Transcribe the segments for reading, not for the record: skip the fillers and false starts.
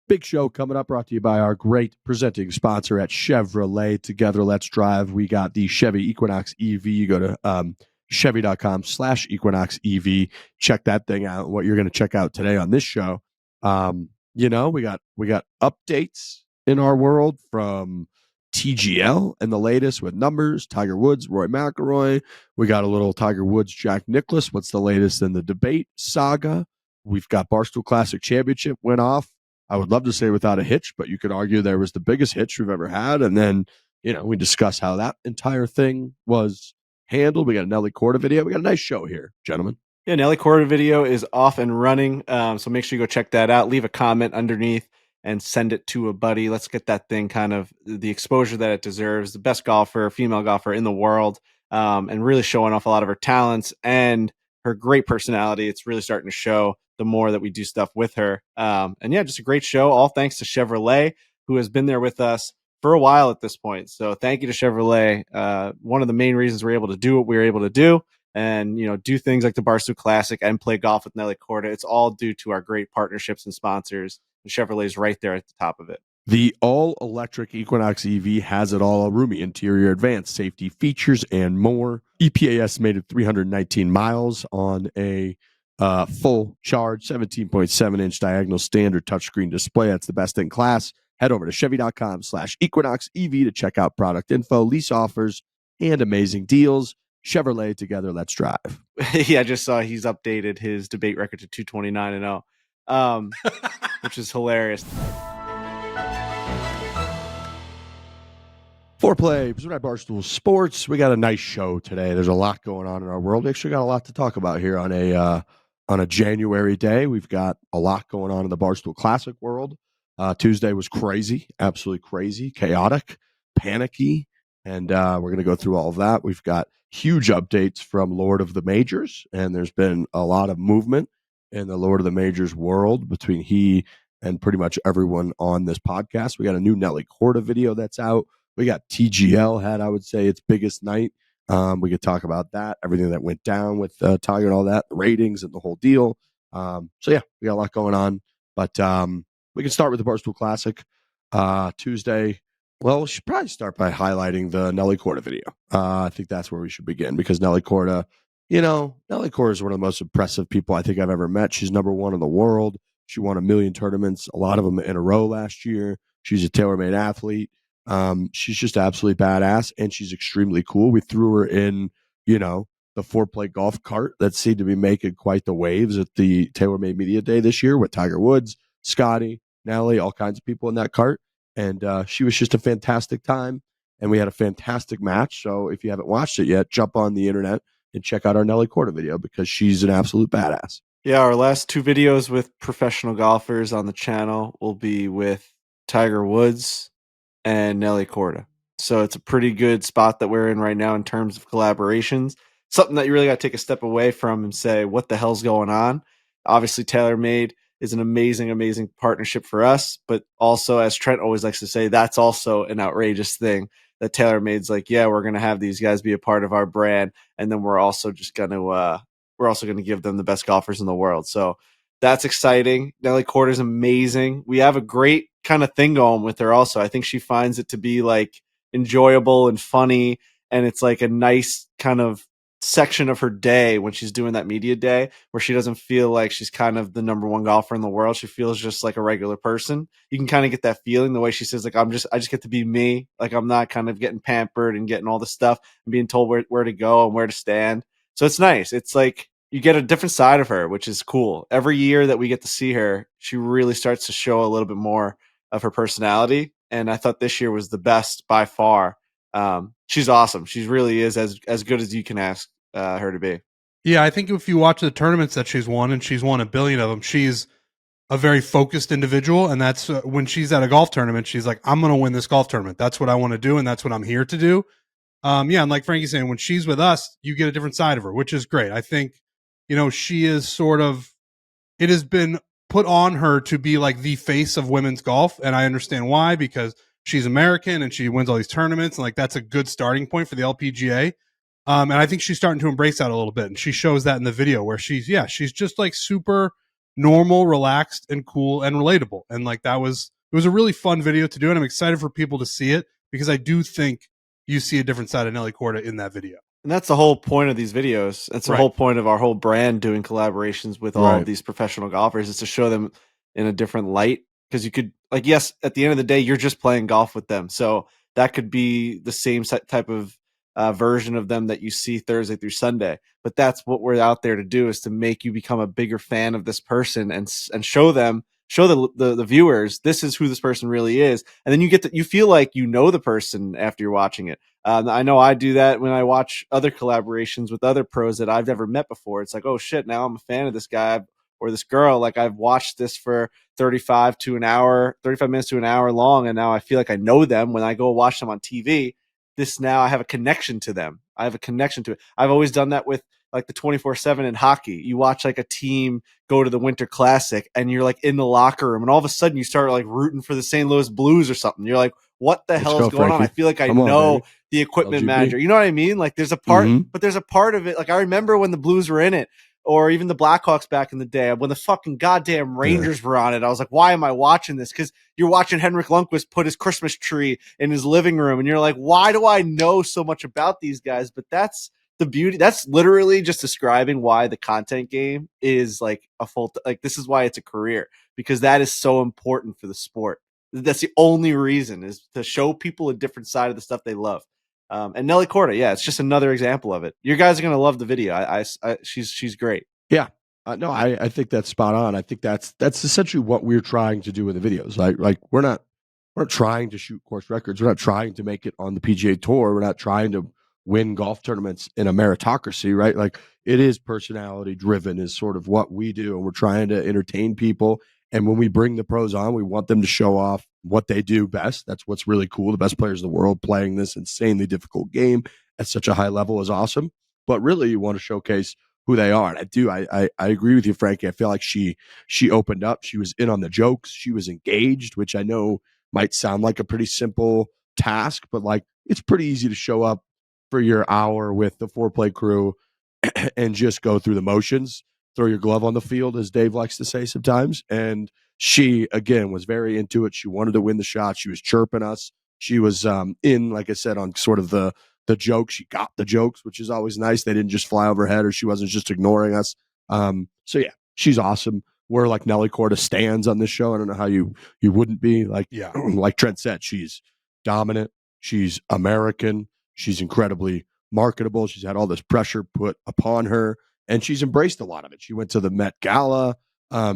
Big show coming up, brought to you by our great presenting sponsor at Chevrolet. Together, let's drive. We got the Chevy Equinox EV. You go to chevy.com/Equinox EV. Check that thing out. What you're going to check out today on this show. We got updates in our world from TGL and the latest with numbers. Tiger Woods, Rory McIlroy. We got a little Tiger Woods, Jack Nicklaus. What's the latest in the debate saga? We've got Barstool Classic Championship went off. I would love to say without a hitch, but you could argue there was the biggest hitch we've ever had. And then, we discuss how that entire thing was handled. We got a Nelly Korda video. We got a nice show here, gentlemen. Yeah, Nelly Korda video is off and running. So make sure you go check that out. Leave a comment underneath and send it to a buddy. Let's get that thing kind of the exposure that it deserves. The best golfer, female golfer in the world, and really showing off a lot of her talents and her great personality. It's really starting to show the more that we do stuff with her. And yeah, just a great show. All thanks to Chevrolet, who has been there with us for a while at this point. So thank you to Chevrolet. One of the main reasons we're able to do what we were able to do and, do things like the Barstool Classic and play golf with Nelly Korda. It's all due to our great partnerships and sponsors. And Chevrolet's right there at the top of it. The all-electric Equinox EV has it all: a roomy interior, advanced safety features, and more. EPA estimated 319 miles on a full charge, 17.7-inch diagonal standard touchscreen display. That's the best in class. Head over to chevy.com/Equinox EV to check out product info, lease offers, and amazing deals. Chevrolet, together, let's drive. Yeah, I just saw he's updated his debate record to 229-0, which is hilarious. Fore-play, presented by Barstool Sports. We got a nice show today. There's a lot going on in our world. We actually got a lot to talk about here on a January day. We've got a lot going on in the Barstool Classic world. Tuesday was crazy, absolutely crazy, chaotic, panicky, and we're going to go through all of that. We've got huge updates from Lord of the Majors, and there's been a lot of movement in the Lord of the Majors world between he and pretty much everyone on this podcast. We got a new Nelly Korda video that's out. We got TGL had, I would say, its biggest night. We could talk about that, everything that went down with Tiger and all that, the ratings and the whole deal. So, yeah, we got a lot going on. But we can start with the Barstool Classic Tuesday. Well, we should probably start by highlighting the Nelly Korda video. I think that's where we should begin because Nelly Korda, Nelly Korda is one of the most impressive people I think I've ever met. She's number one in the world. She won 1 million tournaments, a lot of them in a row last year. She's a tailor-made athlete. She's just absolutely badass, and she's extremely cool. We threw her in, the fore-play golf cart that seemed to be making quite the waves at the TaylorMade Media Day this year with Tiger Woods, Scotty, Nelly, all kinds of people in that cart. And she was just a fantastic time, and we had a fantastic match. So if you haven't watched it yet, jump on the internet and check out our Nelly Korda video because she's an absolute badass. Yeah, our last 2 videos with professional golfers on the channel will be with Tiger Woods and Nelly Korda. So it's a pretty good spot that we're in right now in terms of collaborations. Something that you really got to take a step away from and say, what the hell's going on? Obviously, TaylorMade is an amazing, amazing partnership for us. But also, as Trent always likes to say, that's also an outrageous thing that TaylorMade's like, yeah, we're going to have these guys be a part of our brand. And then we're also just going to give them the best golfers in the world. So that's exciting. Nelly Korda is amazing. We have a great kind of thing going with her also. I think she finds it to be like enjoyable and funny. And it's like a nice kind of section of her day when she's doing that media day where she doesn't feel like she's kind of the number one golfer in the world. She feels just like a regular person. You can kind of get that feeling the way she says, like, I just get to be me. Like I'm not kind of getting pampered and getting all the stuff and being told where to go and where to stand. So it's nice. It's like, you get a different side of her, which is cool. Every year that we get to see her, she really starts to show a little bit more of her personality. And I thought this year was the best by far. She's awesome. She really is as good as you can ask her to be. Yeah, I think if you watch the tournaments that she's won, and she's won 1 billion of them, she's a very focused individual. And that's when she's at a golf tournament, she's like, I'm going to win this golf tournament. That's what I want to do. And that's what I'm here to do. Yeah. And like Frankie's saying, when she's with us, you get a different side of her, which is great. I think, she is sort of, it has been put on her to be like the face of women's golf. And I understand why, because she's American and she wins all these tournaments. And like, that's a good starting point for the LPGA. And I think she's starting to embrace that a little bit. And she shows that in the video where she's just like super normal, relaxed, and cool and relatable. And like it was a really fun video to do, and I'm excited for people to see it because I do think you see a different side of Nelly Korda in that video. And that's the whole point of these videos. That's the whole point of our whole brand doing collaborations with all of these professional golfers, is to show them in a different light. Because you could, like, yes, at the end of the day, you're just playing golf with them. So that could be the same type of version of them that you see Thursday through Sunday. But that's what we're out there to do, is to make you become a bigger fan of this person and show them, show the viewers, this is who this person really is. And then you feel like you know the person after you're watching it. I know I do that when I watch other collaborations with other pros that I've never met before. It's like, oh shit, now I'm a fan of this guy or this girl. Like, I've watched this for 35 minutes to an hour long, and now I feel like I know them. When I go watch them on TV, now I have a connection to them. I have a connection to it. I've always done that with like the 24/7 in hockey. You watch like a team go to the Winter Classic and you're like in the locker room, and all of a sudden you start like rooting for the St. Louis Blues or something. You're like, what the hell is going on? I feel like I know the equipment manager. You know what I mean? Like, there's a part, but there's a part of it. Like, I remember when the Blues were in it, or even the Blackhawks back in the day, when the fucking goddamn Rangers were on it. I was like, why am I watching this? Because you're watching Henrik Lundqvist put his Christmas tree in his living room, and you're like, why do I know so much about these guys? But that's the beauty. That's literally just describing why the content game is like this is why it's a career, because that is so important for the sport. That's the only reason, is to show people a different side of the stuff they love. And Nelly Korda, yeah, it's just another example of it. You guys are gonna love the video. She's great. Yeah, no, I think that's spot on. I think that's essentially what we're trying to do with the videos. Like we're not trying to shoot course records. We're not trying to make it on the PGA Tour. We're not trying to win golf tournaments in a meritocracy, right? Like, it is personality driven, is sort of what we do, and we're trying to entertain people. And when we bring the pros on, we want them to show off what they do best. That's what's really cool. The best players in the world playing this insanely difficult game at such a high level is awesome. But really, you want to showcase who they are. And I agree with you, Frankie. I feel like she opened up. She was in on the jokes. She was engaged, which I know might sound like a pretty simple task, but like, it's pretty easy to show up for your hour with the fore-play crew and just go through the motions, throw your glove on the field, as Dave likes to say sometimes. And she, again, was very into it. She wanted to win the shot. She was chirping us. She was in, like I said, on sort of the jokes. She got the jokes, which is always nice. They didn't just fly over her head, or she wasn't just ignoring us. So yeah, she's awesome. We're like Nelly Korda stands on this show. I don't know how you wouldn't be. Like, Yeah. Like Trent said, she's dominant. She's American. She's incredibly marketable. She's had all this pressure put upon her, and she's embraced a lot of it. She went to the Met Gala.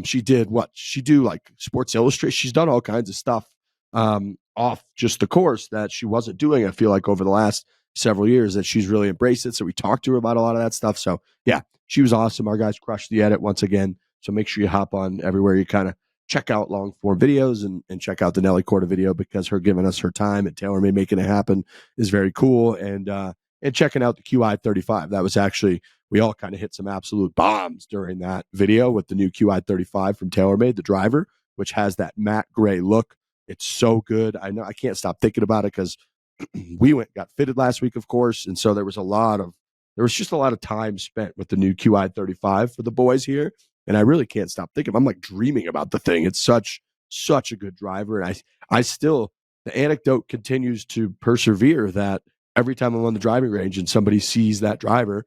She did what she do, like Sports Illustrated. She's done all kinds of stuff off just the course that she wasn't doing, I feel like, over the last several years, that she's really embraced it. So we talked to her about a lot of that stuff. So yeah, she was awesome. Our guys crushed the edit once again. So make sure you hop on everywhere you kind of check out long form videos and check out the Nelly Korda video, because her giving us her time and TaylorMade making it happen is very cool. And checking out the QI35. That was actually, we all kind of hit some absolute bombs during that video with the new QI35 from TaylorMade, the driver, which has that matte gray look. It's so good. I know I can't stop thinking about it, because we got fitted last week, of course. And so there was just a lot of time spent with the new QI35 for the boys here. And I really can't stop thinking. I'm like dreaming about the thing. It's such a good driver. And I still, the anecdote continues to persevere that every time I'm on the driving range and somebody sees that driver,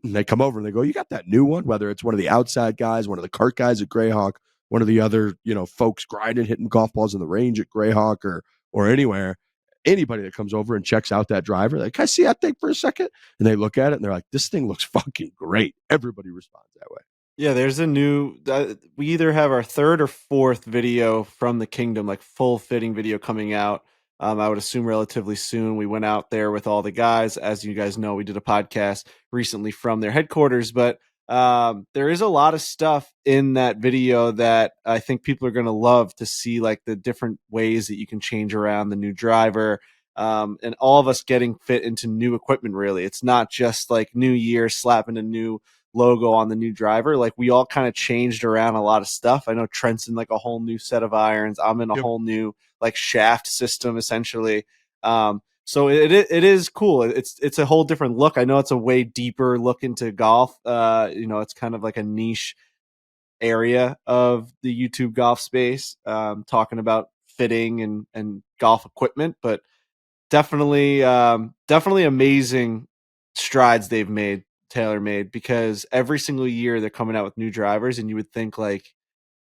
they come over and they go, you got that new one? Whether it's one of the outside guys, one of the cart guys at Greyhawk, one of the other, folks grinding, hitting golf balls in the range at Greyhawk or anywhere, anybody that comes over and checks out that driver, like, can I see that thing for a second? And they look at it and they're like, this thing looks fucking great. Everybody responds that way. Yeah, there's a new. We either have our third or fourth video from the Kingdom, like full fitting video coming out. I would assume relatively soon. We went out there with all the guys. As you guys know, we did a podcast recently from their headquarters, but there is a lot of stuff in that video that I think people are going to love to see, like the different ways that you can change around the new driver. And all of us getting fit into new equipment. Really, it's not just like new year slapping a new logo on the new driver. Like, we all kind of changed around a lot of stuff. I know Trent's in like a whole new set of irons. I'm in a whole new like shaft system essentially. So it is cool. It's a whole different look. I know it's a way deeper look into golf. It's kind of like a niche area of the YouTube golf space, talking about fitting and golf equipment, but definitely amazing strides they've made, TaylorMade, because every single year they're coming out with new drivers, and you would think like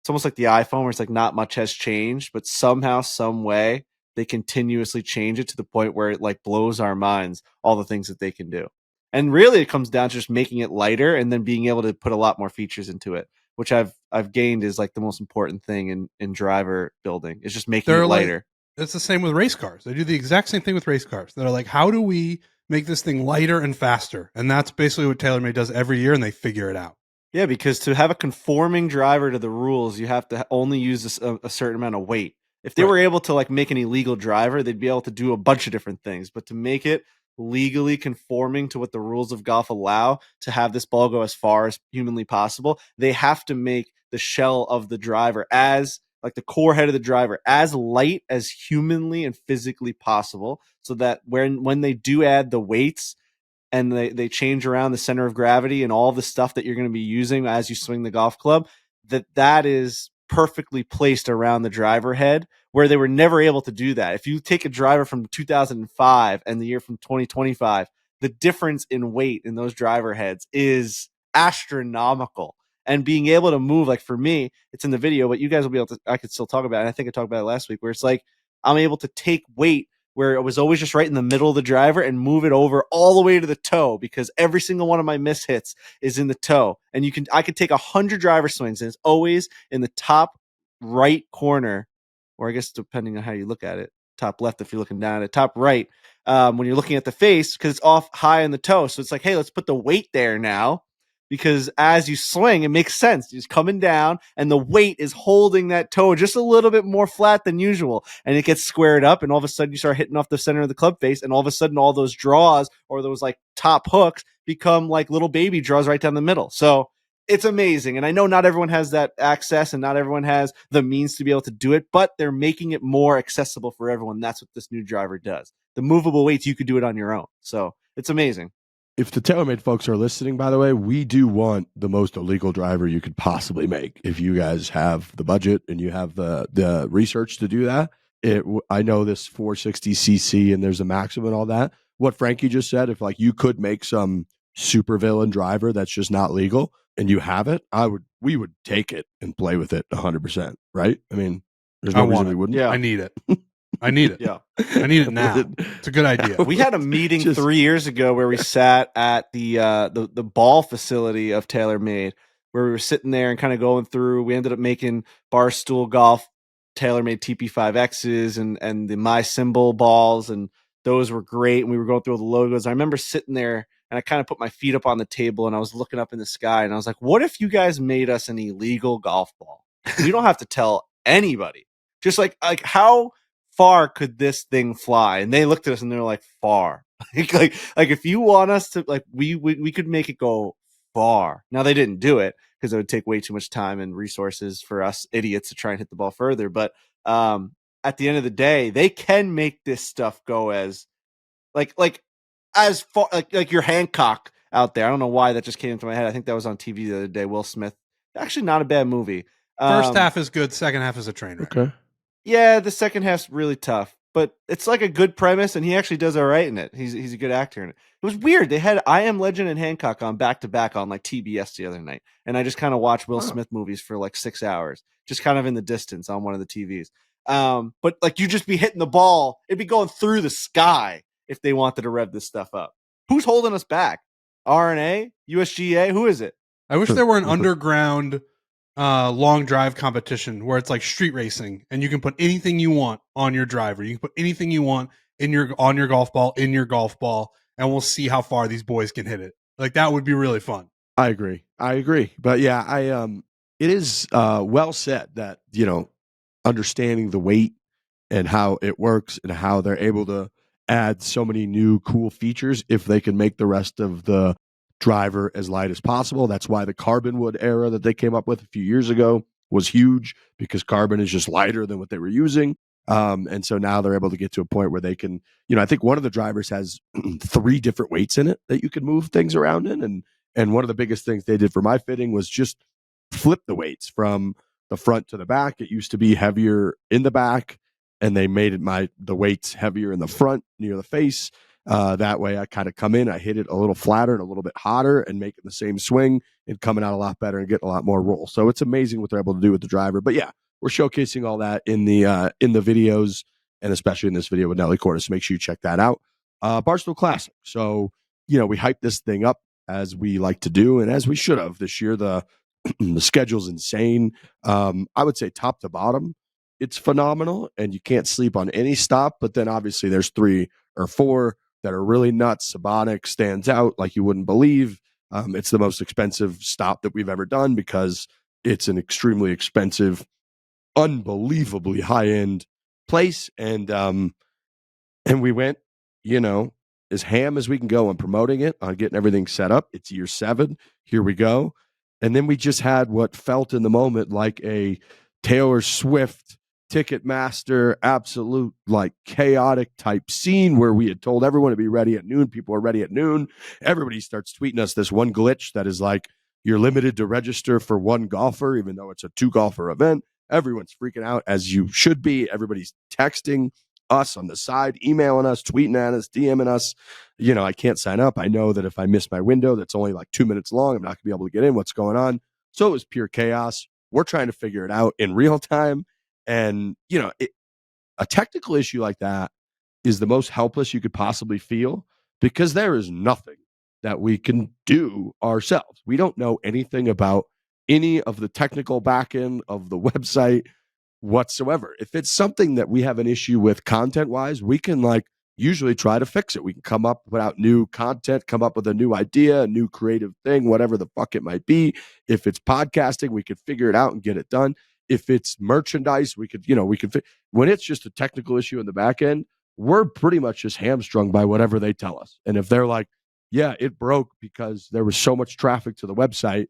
it's almost like the iPhone where it's like not much has changed, but somehow, some way, they continuously change it to the point where it like blows our minds, all the things that they can do. And really it comes down to just making it lighter and then being able to put a lot more features into it, which I've gained is like the most important thing in driver building, is just making it lighter. It's the same with race cars. They do the exact same thing with race cars. They're like, how do we make this thing lighter and faster? And that's basically what TaylorMade does every year, and they figure it out. Yeah, because to have a conforming driver to the rules, you have to only use a certain amount of weight. If they were able to like make an illegal driver, they'd be able to do a bunch of different things. But to make it legally conforming to what the rules of golf allow to have this ball go as far as humanly possible, they have to make the shell of the driver, as like the core head of the driver, as light as humanly and physically possible, so that when they do add the weights and they change around the center of gravity and all the stuff that you're going to be using as you swing the golf club, that is perfectly placed around the driver head, where they were never able to do that. If you take a driver from 2005 and the year from 2025, the difference in weight in those driver heads is astronomical. And being able to move, like for me, it's in the video, but you guys will be able to, I could still talk about it. And I think I talked about it last week, where it's like I'm able to take weight where it was always just right in the middle of the driver and move it over all the way to the toe, because every single one of my miss hits is in the toe. And I could take 100 driver swings and it's always in the top right corner, or I guess depending on how you look at it, top left if you're looking down at it, top right when you're looking at the face, because it's off high in the toe. So it's like, hey, let's put the weight there now, because as you swing, it makes sense. It's coming down and the weight is holding that toe just a little bit more flat than usual. And it gets squared up, and all of a sudden you start hitting off the center of the club face, and all of a sudden all those draws or those like top hooks become like little baby draws right down the middle. So it's amazing. And I know not everyone has that access and not everyone has the means to be able to do it, but they're making it more accessible for everyone. That's what this new driver does. The movable weights, you could do it on your own. So it's amazing. If the TaylorMade folks are listening, by the way, we do want the most illegal driver you could possibly make. If you guys have the budget and you have the research to do that, I know this 460cc and there's a maximum and all that. What Frankie just said, if like you could make some super villain driver that's just not legal and you have it, we would take it and play with it 100%. Right? I mean, there's no reason we wouldn't. Yeah, I need it. I need it. Yeah. I need it now. It's a good idea. We had a meeting 3 years ago where we sat at the ball facility of TaylorMade, where we were sitting there and kind of going through. We ended up making Barstool Golf TaylorMade TP5Xs and the My Symbol balls, and those were great. And we were going through all the logos. I remember sitting there and I kind of put my feet up on the table and I was looking up in the sky and I was like, what if you guys made us an illegal golf ball? You don't have to tell anybody. Just like how far could this thing fly? And they looked at us and they're like, far. like if you want us to, like, we could make it go far. Now they didn't do it because it would take way too much time and resources for us idiots to try and hit the ball further. But at the end of the day, they can make this stuff go as as far like your Hancock out there. I don't know why that just came into my head. I think that was on TV the other day. Will Smith. Actually, not a bad movie. First half is good. Second half is a train wreck. Okay. Yeah, the second half's really tough, but it's like a good premise, and he actually does all right in it. He's a good actor in it. It was weird. They had I Am Legend and Hancock on back to back on like TBS the other night, and I just kind of watched Will Smith movies for like 6 hours, just kind of in the distance on one of the TVs. But like you just be hitting the ball, it'd be going through the sky if they wanted to rev this stuff up. Who's holding us back? RNA, USGA, who is it? I wish there were an underground long drive competition where it's like street racing and you can put anything you want on your driver. You can put anything you want on your golf ball, and we'll see how far these boys can hit it. Like that would be really fun. I agree. But yeah, it is well said that, understanding the weight and how it works and how they're able to add so many new cool features if they can make the rest of the driver as light as possible. That's why the carbon wood era that they came up with a few years ago was huge, because carbon is just lighter than what they were using. And so now they're able to get to a point where they can, I think one of the drivers has 3 different weights in it that you can move things around in. And one of the biggest things they did for my fitting was just flipped the weights from the front to the back. It used to be heavier in the back, and they made the weights heavier in the front near the face. That way I kind of come in, I hit it a little flatter and a little bit hotter and making the same swing and coming out a lot better and getting a lot more roll. So it's amazing what they're able to do with the driver. But yeah, we're showcasing all that in the videos, and especially in this video with Nelly Korda. So make sure you check that out. Barstool Classic. So, we hyped this thing up as we like to do and as we should have this year. The schedule's insane. I would say top to bottom, it's phenomenal, and you can't sleep on any stop. But then obviously there's 3 or 4 that are really nuts. Sabonic stands out like you wouldn't believe. It's the most expensive stop that we've ever done because it's an extremely expensive, unbelievably high-end place. And we went, as ham as we can go on promoting it, on getting everything set up. It's year 7. Here we go. And then we just had what felt in the moment like a Taylor Swift Ticketmaster, absolute like chaotic type scene where we had told everyone to be ready at noon. People are ready at noon. Everybody starts tweeting us this one glitch that is like, you're limited to register for 1 golfer, even though it's a 2 golfer event. Everyone's freaking out, as you should be. Everybody's texting us on the side, emailing us, tweeting at us, DMing us. I can't sign up. I know that if I miss my window, that's only like 2 minutes long, I'm not going to be able to get in. What's going on? So it was pure chaos. We're trying to figure it out in real time. And, a technical issue like that is the most helpless you could possibly feel, because there is nothing that we can do ourselves. We don't know anything about any of the technical back end of the website whatsoever. If it's something that we have an issue with content-wise, we can usually try to fix it. We can come up without new content, come up with a new idea, a new creative thing, whatever the fuck it might be. If it's podcasting, we could figure it out and get it done. If it's merchandise, we could when it's just a technical issue in the back end, we're pretty much just hamstrung by whatever they tell us. And if they're like, yeah, it broke because there was so much traffic to the website,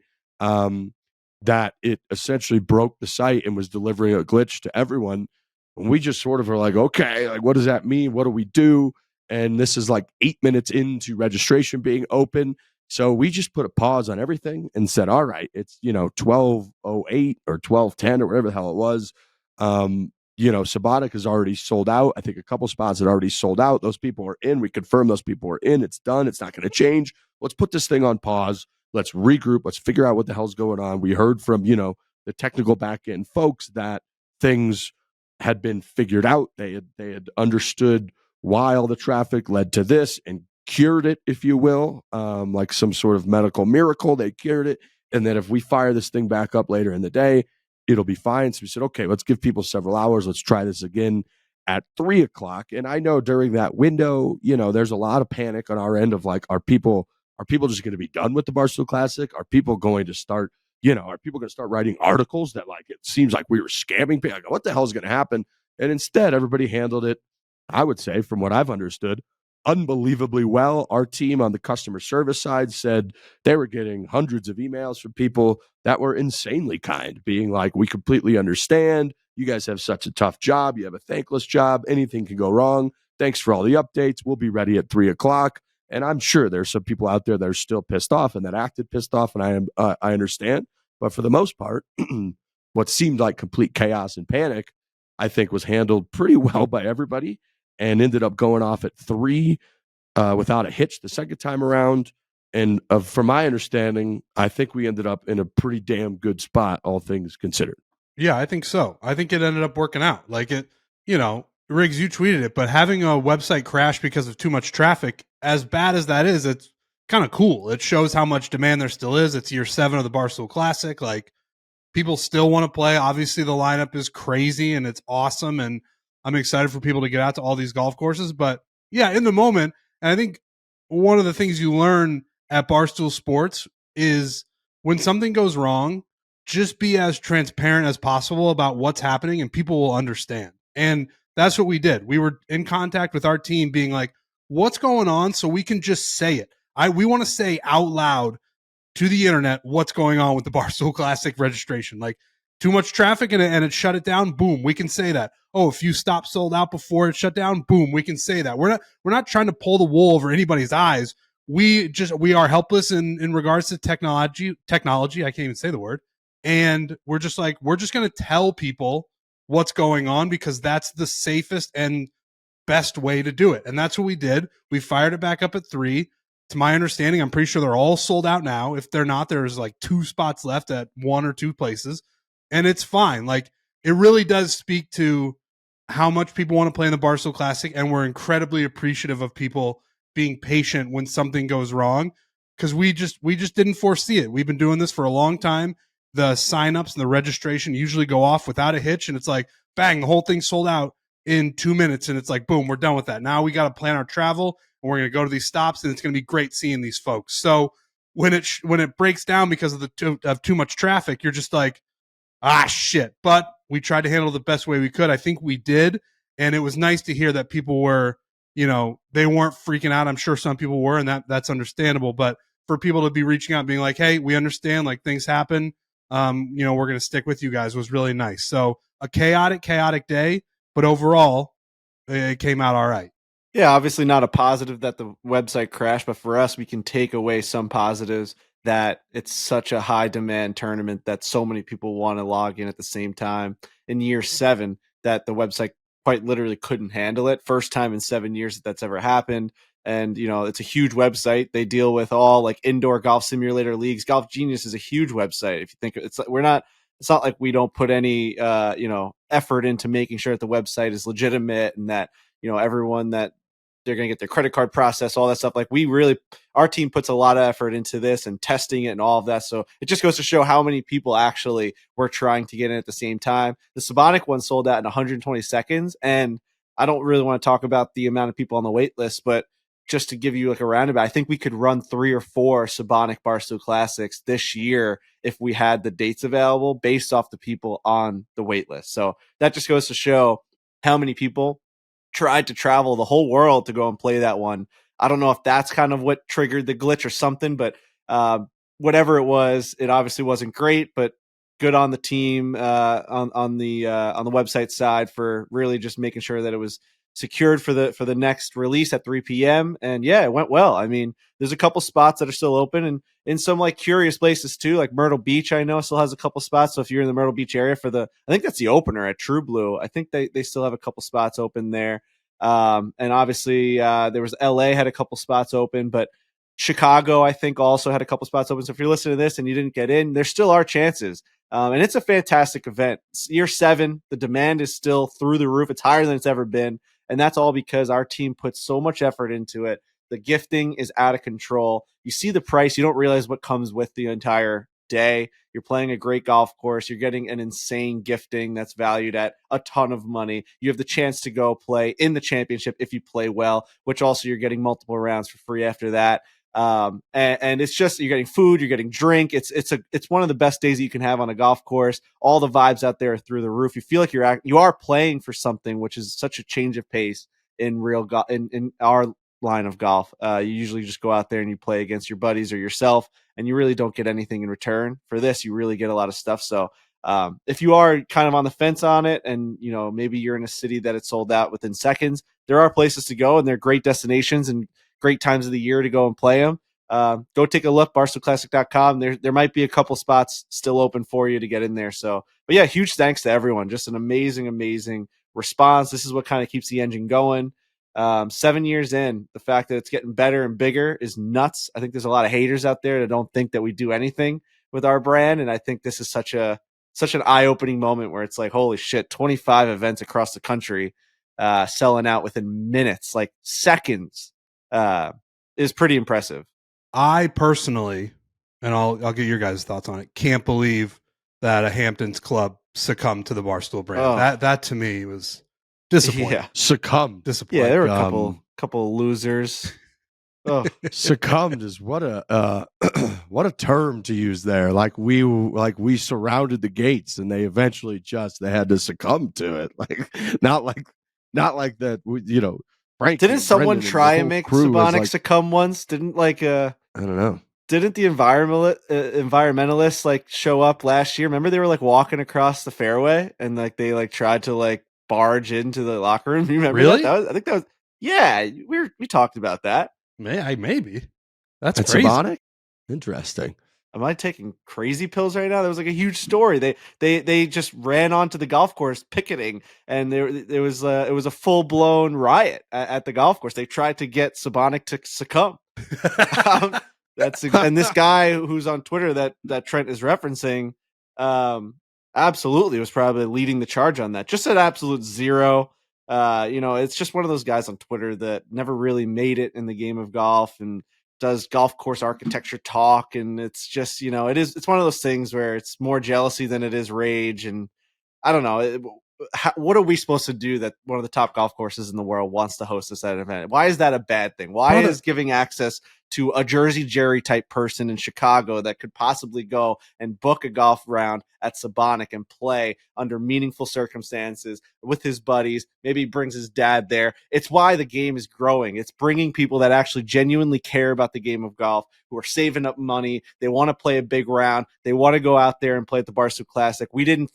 that it essentially broke the site and was delivering a glitch to everyone. And we just sort of are like, okay, what does that mean? What do we do? And this is 8 minutes into registration being open. So we just put a pause on everything and said, all right, it's, 12:08 or 12:10 or whatever the hell it was. Sabonic is already sold out. I think a couple spots had already sold out. Those people are in. We confirm those people are in. It's done. It's not going to change. Let's put this thing on pause. Let's regroup. Let's figure out what the hell's going on. We heard from, the technical back end folks that things had been figured out. They had understood why all the traffic led to this and cured it, if you will, like some sort of medical miracle. They cured it. And then if we fire this thing back up later in the day, it'll be fine. So we said, okay, let's give people several hours. Let's try this again at 3:00. And I know during that window, there's a lot of panic on our end of are people just going to be done with the Barstool Classic? Are people going to start, are people going to start writing articles that it seems like we were scamming people? What the hell is going to happen? And instead, everybody handled it, I would say, from what I've understood, unbelievably well. Our team on the customer service side said they were getting hundreds of emails from people that were insanely kind, being like, we completely understand. You guys have such a tough job. You have a thankless job. Anything can go wrong. Thanks for all the updates. We'll be ready at 3:00. And I'm sure there's some people out there that are still pissed off and that acted pissed off, and I understand. But for the most part, what seemed like complete chaos and panic, I think, was handled pretty well by everybody and ended up going off at 3 without a hitch the second time around. And from my understanding, I think we ended up in a pretty damn good spot, all things considered. Yeah, I think so. I think it ended up working out. Riggs, you tweeted it, but having a website crash because of too much traffic, as bad as that is, it's kind of cool. It shows how much demand there still is. It's year 7 of the Barstool Classic. People still want to play. Obviously, the lineup is crazy and it's awesome, and I'm excited for people to get out to all these golf courses. But yeah, in the moment, and I think one of the things you learn at Barstool Sports is when something goes wrong, just be as transparent as possible about what's happening and people will understand. And that's what we did. We were in contact with our team being like, what's going on? So we can just say it. We want to say out loud to the internet what's going on with the Barstool Classic registration. Too much traffic and it shut it down. Boom, we can say that. Oh, if you stop sold out before it shut down, boom, we can say that. We're not trying to pull the wool over anybody's eyes. We are helpless in regards to technology. I can't even say the word. And we're just going to tell people what's going on because that's the safest and best way to do it. And that's what we did. We fired it back up at 3. To my understanding, I'm pretty sure they're all sold out now. If they're not, there's like 2 spots left at 1 or 2 places. And it's fine. Like, it really does speak to how much people want to play in the Barstool Classic. And we're incredibly appreciative of people being patient when something goes wrong, because we just didn't foresee it. We've been doing this for a long time. The signups and the registration usually go off without a hitch. And it's like, bang, the whole thing sold out in 2 minutes, and it's like, boom, we're done with that. Now we got to plan our travel, and we're going to go to these stops, and it's going to be great seeing these folks. So when it breaks down because of too much traffic, you're just like, shit. But we tried to handle the best way we could. I think we did, and it was nice to hear that people were, they weren't freaking out. I'm sure some people were, and that's understandable. But for people to be reaching out and being like, hey, we understand, like, things happen. We're going to stick with you guys, was really nice. So a chaotic day, but overall, it came out all right. Yeah, obviously not a positive that the website crashed, but for us, we can take away some positives that it's such a high demand tournament that so many people want to log in at the same time. In year 7, that the website quite literally couldn't handle it. First time in 7 years that's ever happened. And, it's a huge website. They deal with all like indoor golf simulator leagues. Golf Genius is a huge website. If you think it's not like we don't put any, effort into making sure that the website is legitimate and that, everyone that they're going to get their credit card processed, all that stuff. Like, our team puts a lot of effort into this and testing it and all of that. So it just goes to show how many people actually were trying to get in at the same time. The Succumbed one sold out in 120 seconds. And I don't really want to talk about the amount of people on the wait list, but just to give you like a roundabout, I think we could run 3 or 4 Succumbed Barstool Classics this year if we had the dates available based off the people on the wait list. So that just goes to show how many people tried to travel the whole world to go and play that one. I don't know if that's kind of what triggered the glitch or something, but whatever it was, it obviously wasn't great, but good on the team on the website side for really just making sure that it was secured for the next release at 3 p.m. And yeah, it went well. I mean, there's a couple spots that are still open, and in some like curious places too, like Myrtle Beach, I know still has a couple spots. So if you're in the Myrtle Beach area I think that's the opener at True Blue. I think they still have a couple spots open there. And obviously there was LA had a couple spots open, but Chicago, I think, also had a couple spots open. So if you're listening to this and you didn't get in, there still are chances. And it's a fantastic event. It's year 7, the demand is still through the roof. It's higher than it's ever been. And that's all because our team puts so much effort into it. The gifting is out of control. You see the price. You don't realize what comes with the entire day. You're playing a great golf course. You're getting an insane gifting that's valued at a ton of money. You have the chance to go play in the championship if you play well, which also you're getting multiple rounds for free after that. And it's just, you're getting food, you're getting drink. It's one of the best days that you can have on a golf course. All the vibes out there are through the roof. You feel like you are playing for something, which is such a change of pace in real in our line of golf. You usually just go out there and you play against your buddies or yourself, and you really don't get anything in return. For this, you really get a lot of stuff. So if you are kind of on the fence on it, and maybe you're in a city that it's sold out within seconds, there are places to go, and they're great destinations and great times of the year to go and play them. Go take a look, barstoolclassic.com. There might be a couple spots still open for you to get in there. So, but yeah, huge thanks to everyone. Just an amazing response. This is what kind of keeps the engine going. 7 years in, the fact that it's getting better and bigger is nuts. I think there's a lot of haters out there that don't think that we do anything with our brand. And I think this is such an eye-opening moment where it's like, holy shit, 25 events across the country, selling out within minutes, like seconds. Is pretty impressive. I personally, and I'll get your guys' thoughts on it, can't believe that a Hamptons club succumbed to the Barstool brand. Oh. That to me was disappointing. Yeah. Succumbed. Disappointing. Yeah, there were a couple losers. Oh, succumbed is what a term to use there. Like we surrounded the gates and they eventually they had to succumb to it. Like not like that. Frankie, didn't someone try and make Succumbed succumb once? Didn't I don't know. Didn't the environmentalists like show up last year? Remember they were like walking across the fairway and like they like tried to like barge into the locker room. You remember really? I think that was we talked about that. Maybe. That's it's crazy. Succumbed? Interesting. am I taking crazy pills right now? There was like a huge story. They just ran onto the golf course picketing, and there was it was a full blown riot at the golf course. They tried to get Sabonis to succumb. And this guy who's on Twitter that Trent is referencing, absolutely was probably leading the charge on that. Just an absolute zero. It's just one of those guys on Twitter that never really made it in the game of golf and does golf course architecture talk. And it's just, it's one of those things where it's more jealousy than it is rage. And I don't know. What are we supposed to do that one of the top golf courses in the world wants to host this at an event? Why is that a bad thing? Why is giving access to a Jersey Jerry type person in Chicago that could possibly go and book a golf round at Sabonis and play under meaningful circumstances with his buddies? Maybe he brings his dad there. It's why the game is growing. It's bringing people that actually genuinely care about the game of golf, who are saving up money. They want to play a big round. They want to go out there and play at the Barstool Classic. We didn't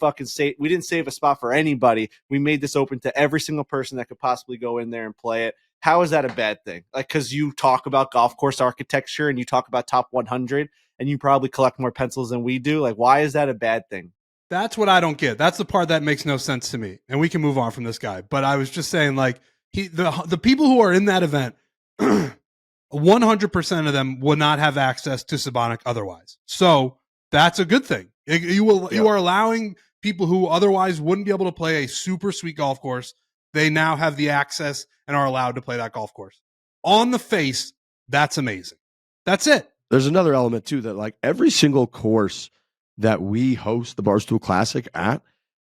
save a spot for anybody. We made this open to every single person that could possibly go in there and play it. How is that a bad thing? Like, because you talk about golf course architecture and you talk about top 100 and you probably collect more pencils than we do. Like, why is that a bad thing? That's what I don't get. That's the part that makes no sense to me. And we can move on from this guy. But I was just saying, like, the people who are in that event, 100% of them will not have access to Sabonis otherwise. So that's a good thing. You are allowing people who otherwise wouldn't be able to play a super sweet golf course. They now have the access and are allowed to play that golf course. On the face, that's amazing. That's it. There's another element too, that like every single course that we host the Barstool Classic at,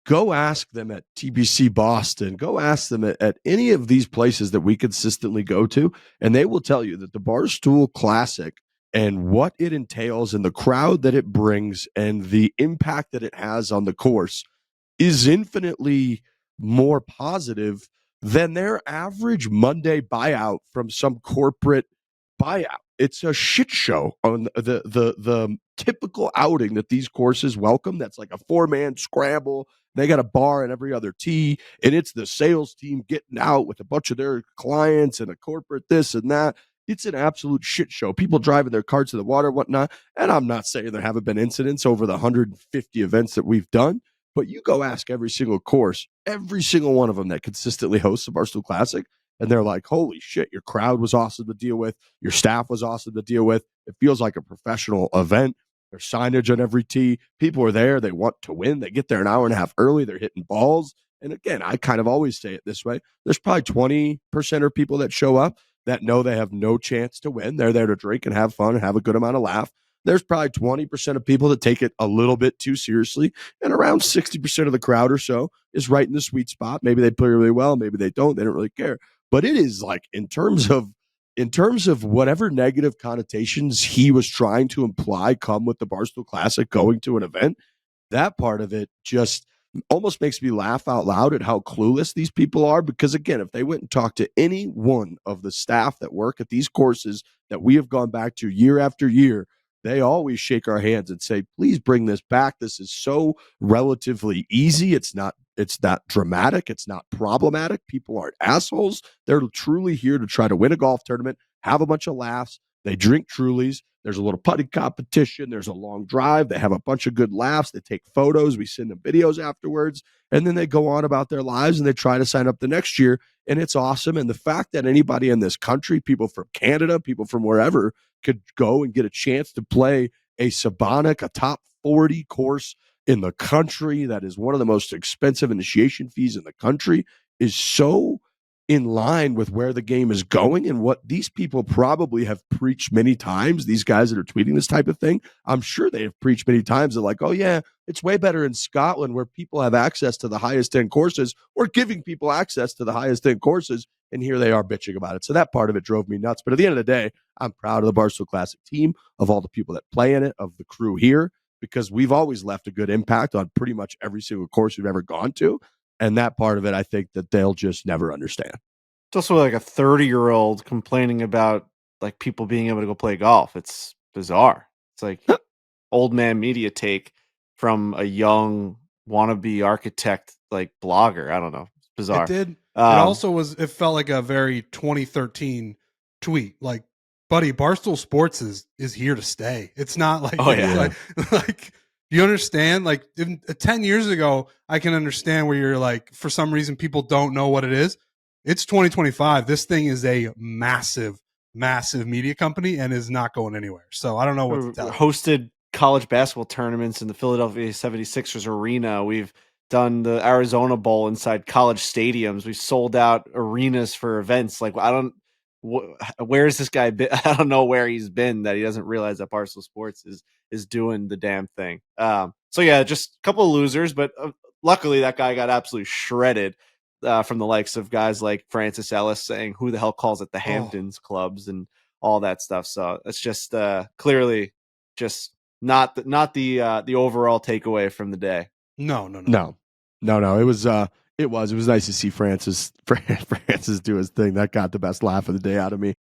go ask them at TBC Boston, go ask them at any of these places that we consistently go to, and they will tell you that the Barstool Classic and what it entails and the crowd that it brings and the impact that it has on the course is infinitely more positive than their average Monday buyout from some corporate buyout. It's a shit show on the typical outing that these courses welcome. That's like a 4-man scramble. They got a bar in every other tee, and it's the sales team getting out with a bunch of their clients and a corporate this and that. It's an absolute shit show. People driving their carts to the water, whatnot. And I'm not saying there haven't been incidents over the 150 events that we've done, but you go ask every single course, every single one of them that consistently hosts the Barstool Classic, and they're like, holy shit, your crowd was awesome to deal with. Your staff was awesome to deal with. It feels like a professional event. There's signage on every tee. People are there. They want to win. They get there an hour and a half early. They're hitting balls. And again, I kind of always say it this way. There's probably 20% of people that show up that know they have no chance to win. They're there to drink and have fun and have a good amount of laugh. There's probably 20% of people that take it a little bit too seriously. And around 60% of the crowd or so is right in the sweet spot. Maybe they play really well. Maybe they don't. They don't really care. But it is like in terms of whatever negative connotations he was trying to imply come with the Barstool Classic going to an event, that part of it just almost makes me laugh out loud at how clueless these people are. Because again, if they went and talked to any one of the staff that work at these courses that we have gone back to year after year, they always shake our hands and say, please bring this back. This is so relatively easy. It's not dramatic. It's not problematic. People aren't assholes. They're truly here to try to win a golf tournament, have a bunch of laughs. They drink Trulies. There's a little putting competition. There's a long drive. They have a bunch of good laughs. They take photos. We send them videos afterwards. And then they go on about their lives and they try to sign up the next year. And it's awesome. And the fact that anybody in this country, people from Canada, people from wherever, could go and get a chance to play a Sabonis, a top 40 course in the country that is one of the most expensive initiation fees in the country, is so in line with where the game is going and what these people probably have preached many times. These guys that are tweeting this type of thing, I'm sure they have preached many times. They're like, oh yeah, it's way better in Scotland where people have access to the highest end courses. We're giving people access to the highest end courses. And here they are bitching about it. So that part of it drove me nuts. But at the end of the day, I'm proud of the Barstool Classic team, of all the people that play in it, of the crew here, because we've always left a good impact on pretty much every single course we've ever gone to. And that part of it, I think that they'll just never understand. It's also like a 30-year-old complaining about like people being able to go play golf. It's bizarre. It's like old man media take from a young wannabe architect, like blogger. I don't know. It's bizarre. It did. It also was, it felt like a very 2013 tweet. Like buddy, Barstool Sports is here to stay. It's not like, Oh, yeah. like you understand, like 10 years ago, I can understand where you're like, for some reason, people don't know what it is. It's 2025. This thing is a massive, massive media company and is not going anywhere. So I don't know what to tell you. Hosted college basketball tournaments in the Philadelphia 76ers arena. We've done the Arizona Bowl inside college stadiums. We've sold out arenas for events. Like, where is this guy been? I don't know where he's been that he doesn't realize that Barstool Sports is doing the damn thing. So yeah, just a couple of losers, but luckily that guy got absolutely shredded from the likes of guys like Francis Ellis saying, "Who the hell calls it the Hamptons clubs?" and all that stuff. So it's just clearly just not the overall takeaway from the day. No. It was nice to see Francis do his thing. That got the best laugh of the day out of me.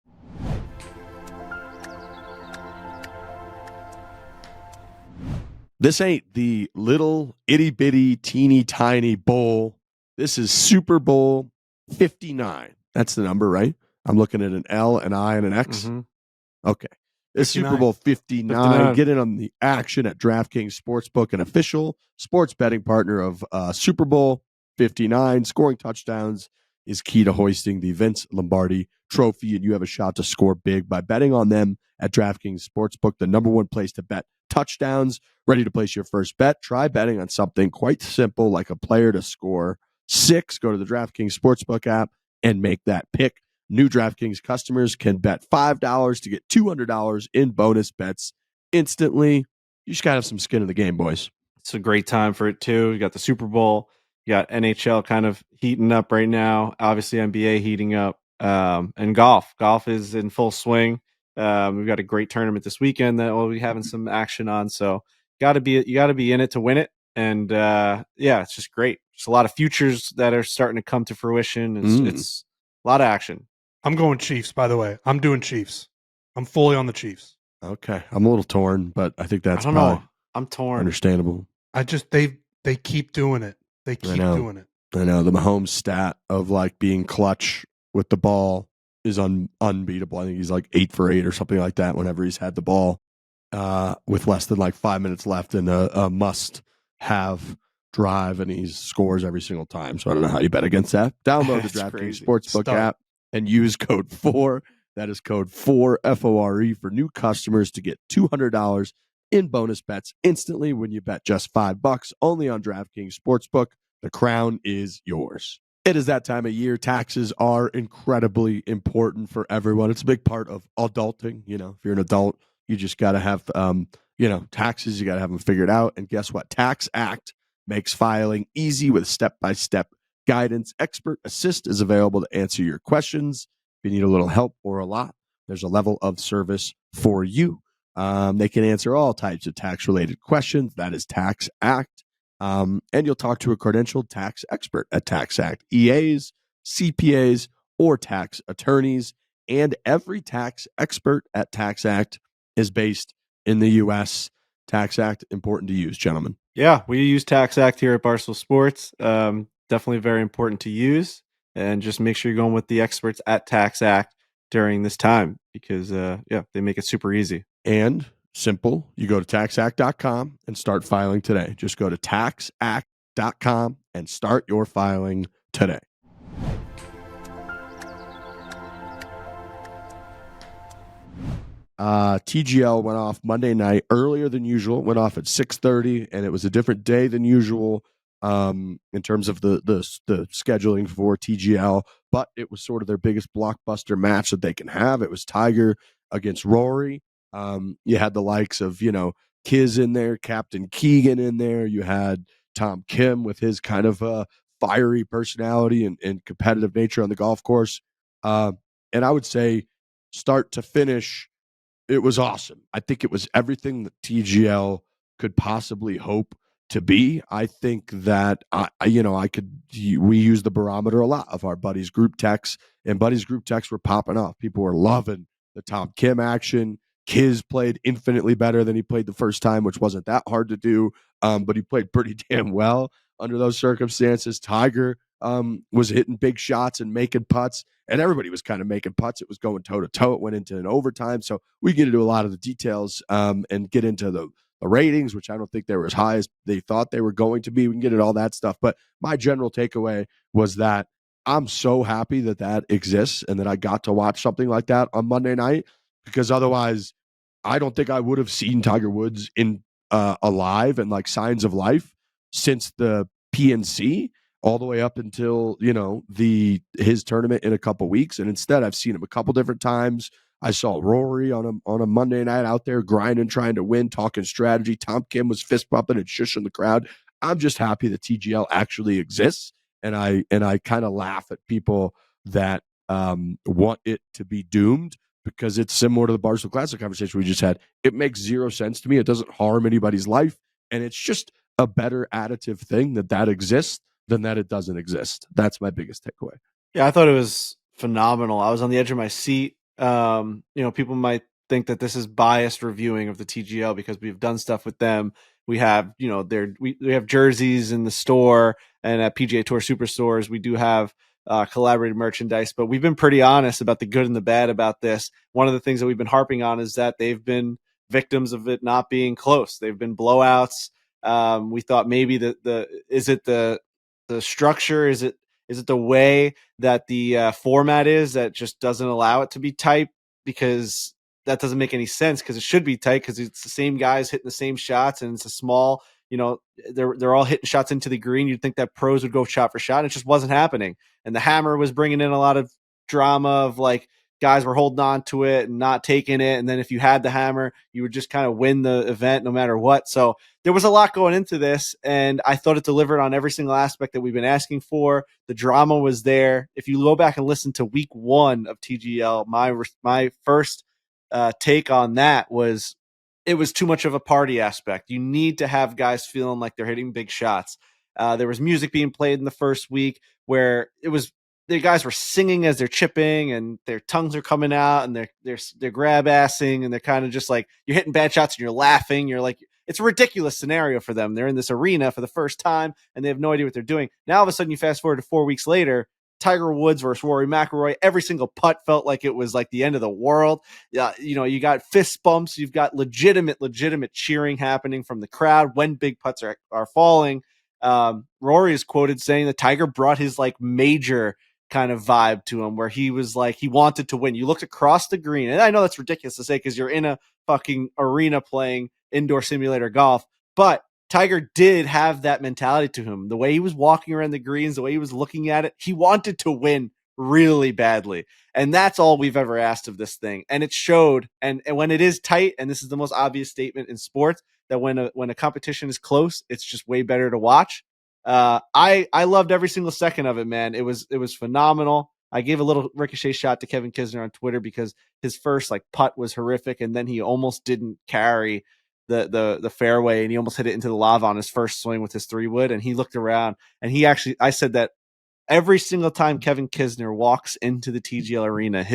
This ain't the little itty bitty teeny tiny bowl. This is Super Bowl 59. That's the number, right? I'm looking at an L, an I, and an X. Mm-hmm. Okay. It's Super Bowl 59. Get in on the action at DraftKings Sportsbook, an official sports betting partner of Super Bowl 59. Scoring touchdowns is key to hoisting the Vince Lombardi Trophy, and you have a shot to score big by betting on them at DraftKings Sportsbook, the number one place to bet touchdowns. Ready to place your first bet? Try betting on something quite simple like a player to score 6. Go to the DraftKings Sportsbook app and make that pick. New DraftKings customers can bet $5 to get $200 in bonus bets instantly. You just got to have some skin in the game, boys. It's a great time for it, too. You got the Super Bowl. You got NHL kind of heating up right now. Obviously, NBA heating up. And golf. Golf is in full swing. We've got a great tournament this weekend that we'll be having some action on. So you got to be in it to win it. And yeah, it's just great. Just a lot of futures that are starting to come to fruition. It's a lot of action. I'm going Chiefs, by the way. I'm doing Chiefs. I'm fully on the Chiefs. Okay. I'm a little torn, but I think that's I'm torn. Understandable. They keep doing it. They keep doing it. I know. The Mahomes stat of like being clutch with the ball is unbeatable. I think he's like 8 for 8 or something like that whenever he's had the ball with less than like 5 minutes left in a must-have drive, and he scores every single time. So I don't know how you bet against that. Download the DraftKings Sportsbook app and use code 4. That is code 4, F-O-R-E, for new customers to get $200 in bonus bets instantly when you bet just $5 only on DraftKings Sportsbook. The crown is yours. It is that time of year. Taxes are incredibly important for everyone. It's a big part of adulting. You know, if you're an adult, you just got to have, taxes. You got to have them figured out. And guess what? Tax Act makes filing easy with step-by-step guidance. Expert Assist is available to answer your questions. If you need a little help or a lot, there's a level of service for you. They can answer all types of tax-related questions. That is Tax Act. And you'll talk to a credentialed tax expert at Tax Act, EAs, CPAs, or tax attorneys. And every tax expert at Tax Act is based in the U.S. Tax Act, important to use, gentlemen. Yeah, we use Tax Act here at Barstool Sports. Definitely very important to use. And just make sure you're going with the experts at Tax Act during this time because, they make it super easy. And simple. You go to taxact.com and start filing today. Just go to taxact.com and start your filing today. TGL went off Monday night earlier than usual. It went off at 6:30, and it was a different day than usual in terms of the scheduling for TGL. But it was sort of their biggest blockbuster match that they can have. It was Tiger against Rory. You had the likes of, Kiz in there, Captain Keegan in there. You had Tom Kim with his kind of fiery personality and competitive nature on the golf course. And I would say start to finish, it was awesome. I think it was everything that TGL could possibly hope to be. I think that we use the barometer a lot of our buddies group texts, and buddies group texts were popping off. People were loving the Tom Kim action. Kiz played infinitely better than he played the first time, which wasn't that hard to do, but he played pretty damn well under those circumstances. Tiger was hitting big shots and making putts, and everybody was kind of making putts. It was going toe to toe. It went into an overtime. So we get into a lot of the details and get into the ratings, which I don't think they were as high as they thought they were going to be. We can get into all that stuff. But my general takeaway was that I'm so happy that that exists and that I got to watch something like that on Monday night, because otherwise I don't think I would have seen Tiger Woods in alive and like signs of life since the PNC all the way up until, you know, his tournament in a couple weeks. And instead I've seen him a couple different times. I saw Rory on a Monday night out there grinding, trying to win, talking strategy. Tom Kim was fist bumping and shushing the crowd. I'm just happy that TGL actually exists. And I kind of laugh at people that want it to be doomed, because it's similar to the Barstool Classic conversation we just had. It makes zero sense to me. It doesn't harm anybody's life. And it's just a better additive thing that exists than that it doesn't exist. That's my biggest takeaway. Yeah, I thought it was phenomenal. I was on the edge of my seat. You know, people might think that this is biased reviewing of the TGL because we've done stuff with them. We have, you know, we have jerseys in the store and at PGA Tour Superstores. We do have collaborated merchandise, but we've been pretty honest about the good and the bad about this. One of the things that we've been harping on is that they've been victims of it not being close. They've been blowouts. We thought maybe is it the structure? Is it the way that the format is that just doesn't allow it to be tight? Because that doesn't make any sense, because it should be tight, because it's the same guys hitting the same shots, and it's a small, you know, they're all hitting shots into the green. You'd think that pros would go shot for shot. It just wasn't happening. And the hammer was bringing in a lot of drama of like guys were holding on to it and not taking it. And then if you had the hammer, you would just kind of win the event no matter what. So there was a lot going into this, and I thought it delivered on every single aspect that we've been asking for. The drama was there. If you go back and listen to week 1 of TGL, my first take on that was it was too much of a party aspect. You need to have guys feeling like they're hitting big shots. There was music being played in the first week where the guys were singing as they're chipping, and their tongues are coming out, and they're grab assing, and they're kind of just like, you're hitting bad shots and you're laughing. You're like, it's a ridiculous scenario for them. They're in this arena for the first time and they have no idea what they're doing. Now, all of a sudden, you fast forward to 4 weeks later, Tiger Woods versus Rory McIlroy. Every single putt felt like it was like the end of the world. You know, you got fist bumps. You've got legitimate cheering happening from the crowd when big putts are falling. Rory is quoted saying that Tiger brought his like major kind of vibe to him, where he was like, he wanted to win. You looked across the green, and I know that's ridiculous to say because you're in a fucking arena playing indoor simulator golf, but Tiger did have that mentality to him. The way he was walking around the greens, the way he was looking at it, he wanted to win really badly. And that's all we've ever asked of this thing. And it showed. And when it is tight, and this is the most obvious statement in sports, that when a competition is close, it's just way better to watch. I loved every single second of it, man. It was phenomenal. I gave a little ricochet shot to Kevin Kisner on Twitter because his first like putt was horrific, and then he almost didn't carry the fairway, and he almost hit it into the lava on his first swing with his 3-wood. And he looked around, and I said that every single time Kevin Kisner walks into the TGL arena,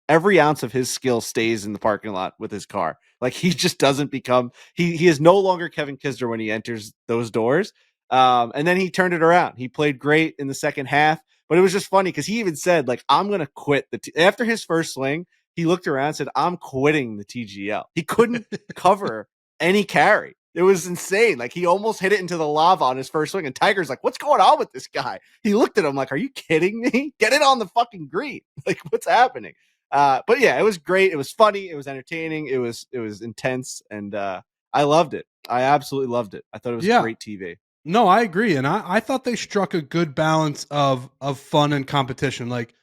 every ounce of his skill stays in the parking lot with his car. Like, he just doesn't become, he is no longer Kevin Kisner when he enters those doors. And then he turned it around. He played great in the second half, but it was just funny because he even said, like, I'm going to quit after his first swing. He looked around and said, I'm quitting the TGL. He couldn't cover any carry. It was insane. Like, he almost hit it into the lava on his first swing. And Tiger's like, what's going on with this guy? He looked at him like, are you kidding me? Get it on the fucking green. Like, what's happening? But yeah, it was great. It was funny. It was entertaining. It was intense. And I loved it. I absolutely loved it. I thought it was great TV. No, I agree. And I thought they struck a good balance of fun and competition. Like,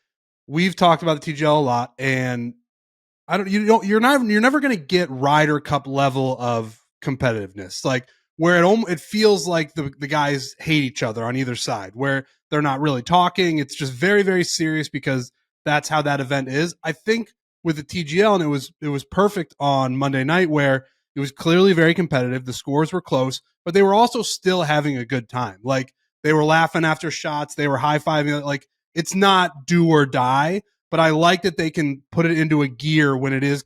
we've talked about the TGL a lot, and you're never going to get Ryder Cup level of competitiveness, like where it feels like the guys hate each other on either side, where they're not really talking. It's just very, very serious because that's how that event is. I think with the TGL, and it was perfect on Monday night, where it was clearly very competitive. The scores were close, but they were also still having a good time. Like, they were laughing after shots. They were high-fiving. Like, it's not do or die, but I like that they can put it into a gear when it is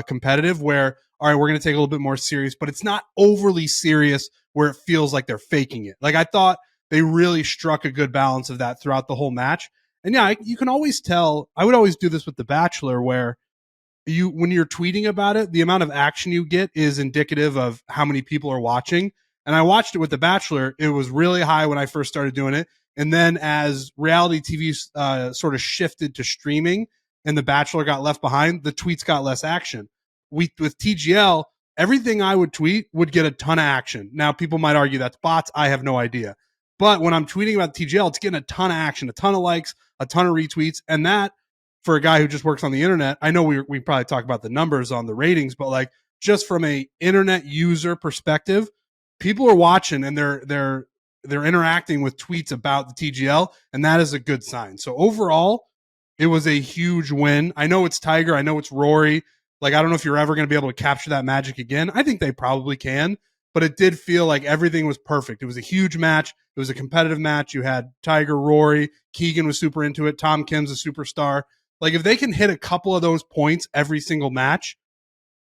competitive, where, all right, we're going to take a little bit more serious, but it's not overly serious where it feels like they're faking it. Like, I thought they really struck a good balance of that throughout the whole match. And yeah, you can always tell. I would always do this with The Bachelor, where when you're tweeting about it, the amount of action you get is indicative of how many people are watching. And I watched it with The Bachelor. It was really high when I first started doing it. And then as reality TV sort of shifted to streaming and The Bachelor got left behind, the tweets got less action. With TGL, everything I would tweet would get a ton of action. Now, people might argue that's bots. I have no idea. But when I'm tweeting about TGL, it's getting a ton of action, a ton of likes, a ton of retweets. And that, for a guy who just works on the internet, I know we probably talk about the numbers on the ratings, but like just from a internet user perspective, people are watching and they're interacting with tweets about the TGL, and that is a good sign. So overall, it was a huge win. I know it's Tiger, I know it's Rory. Like, I don't know if you're ever going to be able to capture that magic again. I think they probably can, but it did feel like everything was perfect. It was a huge match. It was a competitive match. You had Tiger, Rory, Keegan was super into it. Tom Kim's a superstar. Like, if they can hit a couple of those points every single match,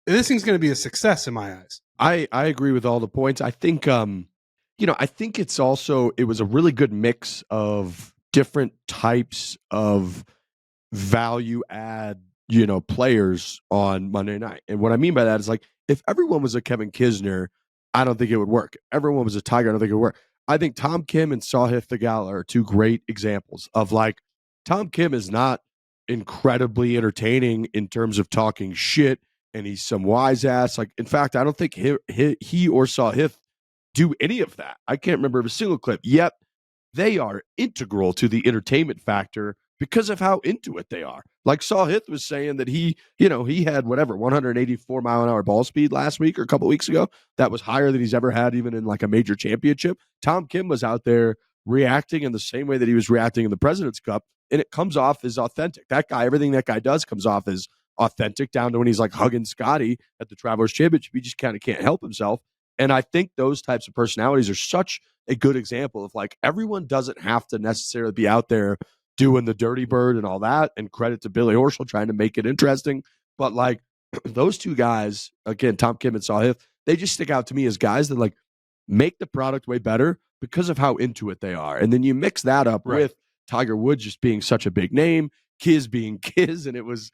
this thing's going to be a success in my eyes. I agree with all the points. I think, I think it was a really good mix of different types of value add, players on Monday night. And what I mean by that is, like, if everyone was a Kevin Kisner, I don't think it would work. If everyone was a Tiger, I don't think it would work. I think Tom Kim and Sahith Theegala are two great examples of, like, Tom Kim is not incredibly entertaining in terms of talking shit, and he's some wise ass. Like, in fact, I don't think he or Sahith do any of that. I can't remember a single clip. Yet they are integral to the entertainment factor because of how into it they are. Like Sahith was saying that he had 184 mile an hour ball speed last week or a couple weeks ago. That was higher than he's ever had, even in like a major championship. Tom Kim was out there reacting in the same way that he was reacting in the President's Cup, and it comes off as authentic. That guy, everything that guy does comes off as authentic, down to when he's like hugging Scotty at the Travelers Championship. He just kind of can't help himself. And I think those types of personalities are such a good example of, like, everyone doesn't have to necessarily be out there doing the dirty bird and all that. And credit to Billy Horschel trying to make it interesting. But, like, those two guys, again, Tom Kim and Sahith, they just stick out to me as guys that, like, make the product way better because of how into it they are. And then you mix that up with Tiger Woods just being such a big name, Kiz being Kiz, and it was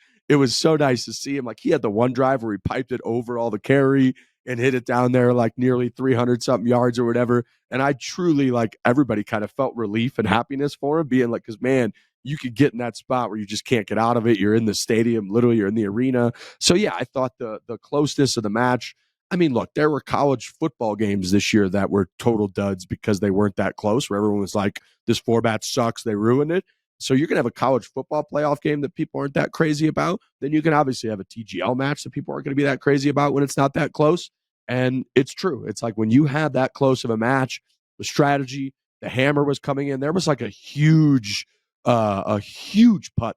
so nice to see him. Like, he had the one drive where he piped it over all the carry and hit it down there like nearly 300 something yards or whatever. And I truly, like, everybody kind of felt relief and happiness for him, being like, because, man, you could get in that spot where you just can't get out of it. You're in the stadium, literally, you're in the arena. So yeah, I thought the closeness of the match. I mean, look, there were college football games this year that were total duds because they weren't that close, where everyone was like, this format sucks, they ruined it. So you're going to have a college football playoff game that people aren't that crazy about. Then you can obviously have a TGL match that people aren't going to be that crazy about when it's not that close. And it's true. It's like when you have that close of a match, the strategy, the hammer was coming in. There was like a huge putt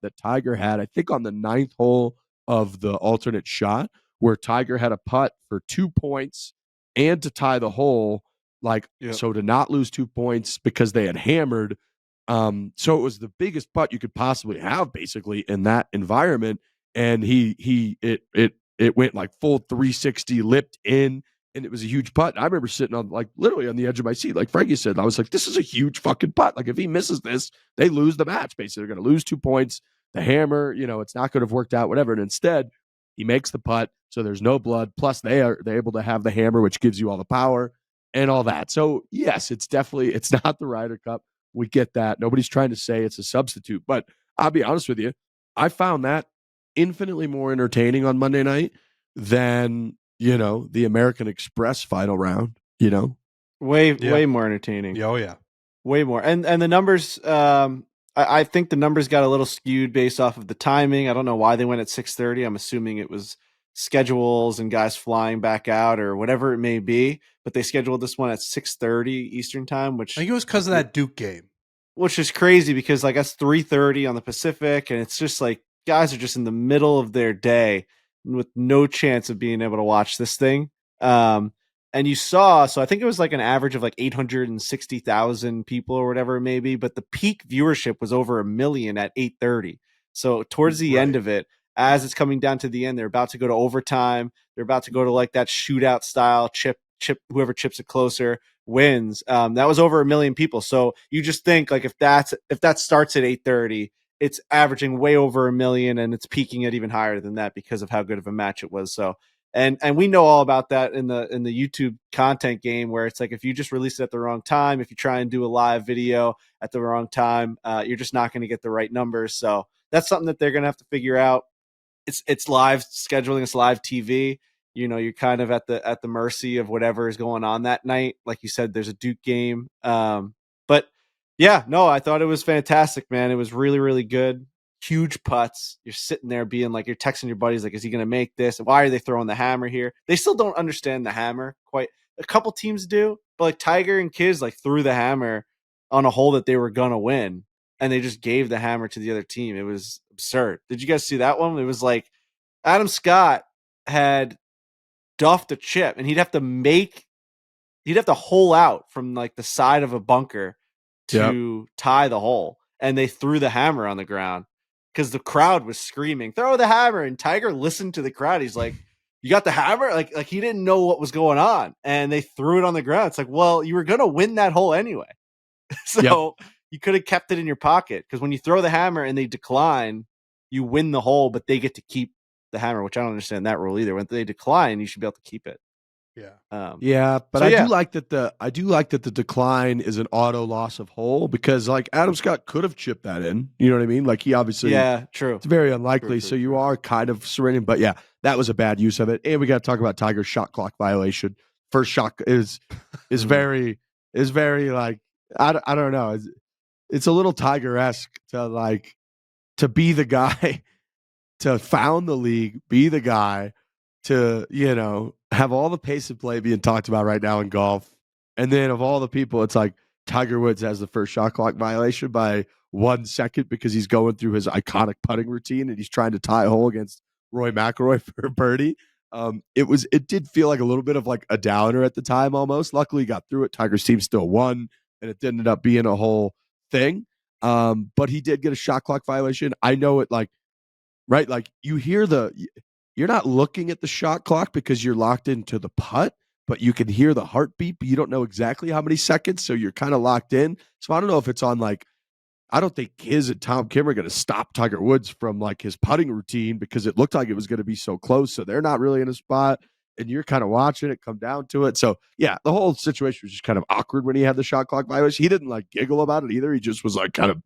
that Tiger had, I think on the 9th hole of the alternate shot, where Tiger had a putt for 2 points and to tie the hole. Like, so to not lose 2 points because they had hammered. So it was the biggest putt you could possibly have, basically, in that environment. And it went like full 360, lipped in, and it was a huge putt. I remember sitting on, like, literally on the edge of my seat, like Frankie said. I was like, this is a huge fucking putt. Like, if he misses this, they lose the match. Basically, they're going to lose 2 points. The hammer, it's not going to have worked out, whatever. And instead, he makes the putt, so there's no blood. Plus, they're able to have the hammer, which gives you all the power and all that. So yes, it's not the Ryder Cup. We get that. Nobody's trying to say it's a substitute, but I'll be honest with you. I found that infinitely more entertaining on Monday night than, the American Express final round, Way more entertaining. Oh yeah. Way more. And the numbers, I think the numbers got a little skewed based off of the timing. I don't know why they went at 6:30. I'm assuming it was schedules and guys flying back out or whatever it may be, but they scheduled this one at 6:30 Eastern time, which I think it was because of that Duke game, which is crazy because, like, that's 3:30 on the Pacific, and it's just like guys are just in the middle of their day with no chance of being able to watch this thing. And you saw, so I think it was like an average of like 860,000 people or whatever it may be, but the peak viewership was over 1 million at 8:30. So towards the end of it, as it's coming down to the end, they're about to go to overtime. They're about to go to like that shootout style chip, whoever chips it closer. wins. That was over 1 million people. So you just think like if that starts at 8:30, it's averaging way over 1 million, and it's peaking at even higher than that because of how good of a match it was. So and we know all about that in the YouTube content game, where it's like if you just release it at the wrong time, if you try and do a live video at the wrong time, you're just not going to get the right numbers. So that's something that they're going to have to figure out. It's live scheduling, it's live TV. You know, you're kind of at the mercy of whatever is going on that night. Like you said, there's a Duke game. But yeah, no, I thought it was fantastic, man. It was really, really good. Huge putts. You're sitting there being like, you're texting your buddies, like, is he going to make this? Why are they throwing the hammer here? They still don't understand the hammer quite. A couple teams do, but like Tiger and Kiz like threw the hammer on a hole that they were going to win, and they just gave the hammer to the other team. It was absurd. Did you guys see that one? It was like Adam Scott had duffed a chip, and he'd have to hole out from like the side of a bunker to tie the hole, and they threw the hammer on the ground because the crowd was screaming, "Throw the hammer!" And Tiger listened to the crowd. He's like, "You got the hammer?" Like he didn't know what was going on, and they threw it on the ground. It's like, well, you were gonna win that hole anyway, so you could have kept it in your pocket, because when you throw the hammer and they decline, you win the hole, but they get to keep the hammer, which I don't understand that rule either. When they decline, you should be able to keep it. Yeah. But I do like that the decline is an auto loss of hole, because like Adam Scott could have chipped that in. You know what I mean? Like he obviously, true. It's very unlikely. So you are kind of surrendering. But yeah, that was a bad use of it. And we got to talk about Tiger's shot clock violation. First shot is very like I don't know. It's a little Tiger-esque to be the guy to found the league, be the guy to, you know, have all the pace of play being talked about right now in golf. And then of all the people, it's like Tiger Woods has the first shot clock violation by 1 second because he's going through his iconic putting routine and he's trying to tie a hole against Roy McIlroy for a birdie. It did feel like a little bit of like a downer at the time almost. Luckily he got through it. Tiger's team still won, and it ended up being a whole thing. But he did get a shot clock violation. I know it like, right? Like you're not looking at the shot clock because you're locked into the putt, but you can hear the heartbeat, but you don't know exactly how many seconds. So you're kind of locked in. So I don't know if it's on like, I don't think Kiz and Tom Kim are going to stop Tiger Woods from like his putting routine because it looked like it was going to be so close. So they're not really in a spot, and you're kind of watching it come down to it. So yeah, the whole situation was just kind of awkward when he had the shot clock violation. He didn't like giggle about it either. He just was like kind of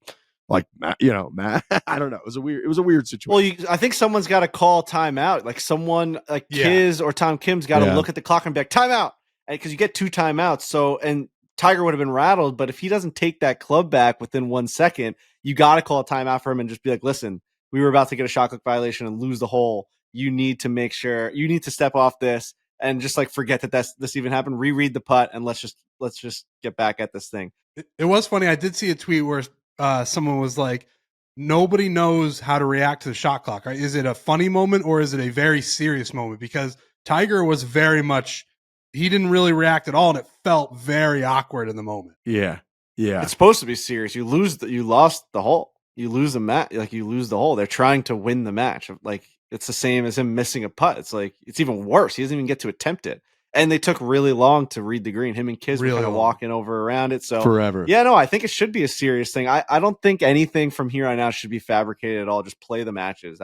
like, you know, Matt, I don't know. It was a weird situation. Well, I think someone's got to call timeout. Like someone like Kiz or Tom Kim's got to look at the clock and be like, timeout. Because you get 2 timeouts. So, and Tiger would have been rattled, but if he doesn't take that club back within 1 second, you got to call a timeout for him and just be like, listen, we were about to get a shot clock violation and lose the hole. You need to make sure, you need to step off this and just like forget that this even happened. Reread the putt and let's just get back at this thing. It was funny. I did see a tweet where someone was like, nobody knows how to react to the shot clock. Right? Is it a funny moment or is it a very serious moment? Because Tiger was very much, he didn't really react at all, and it felt very awkward in the moment. Yeah. It's supposed to be serious. You lost the hole. You lose the match. Like you lose the hole. They're trying to win the match. Like it's the same as him missing a putt. It's like it's even worse. He doesn't even get to attempt it. And they took really long to read the green. Him and Kiz were kind of walking over around it. So forever. Yeah, no, I think it should be a serious thing. I don't think anything from here on out should be fabricated at all. Just play the matches.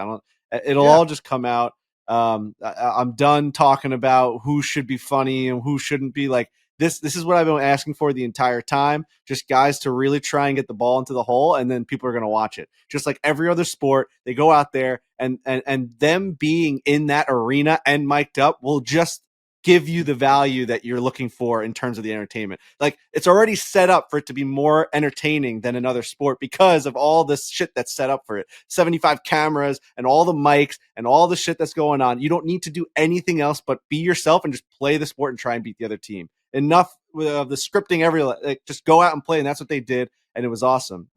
It'll all just come out. I'm done talking about who should be funny and who shouldn't be. Like this is what I've been asking for the entire time. Just guys to really try and get the ball into the hole, and then people are going to watch it. Just like every other sport, they go out there and them being in that arena and mic'd up will just give you the value that you're looking for in terms of the entertainment. Like it's already set up for it to be more entertaining than another sport because of all this shit that's set up for it. 75 cameras and all the mics and all the shit that's going on. You don't need to do anything else but be yourself and just play the sport and try and beat the other team. Enough of the scripting just go out and play. And that's what they did. And it was awesome.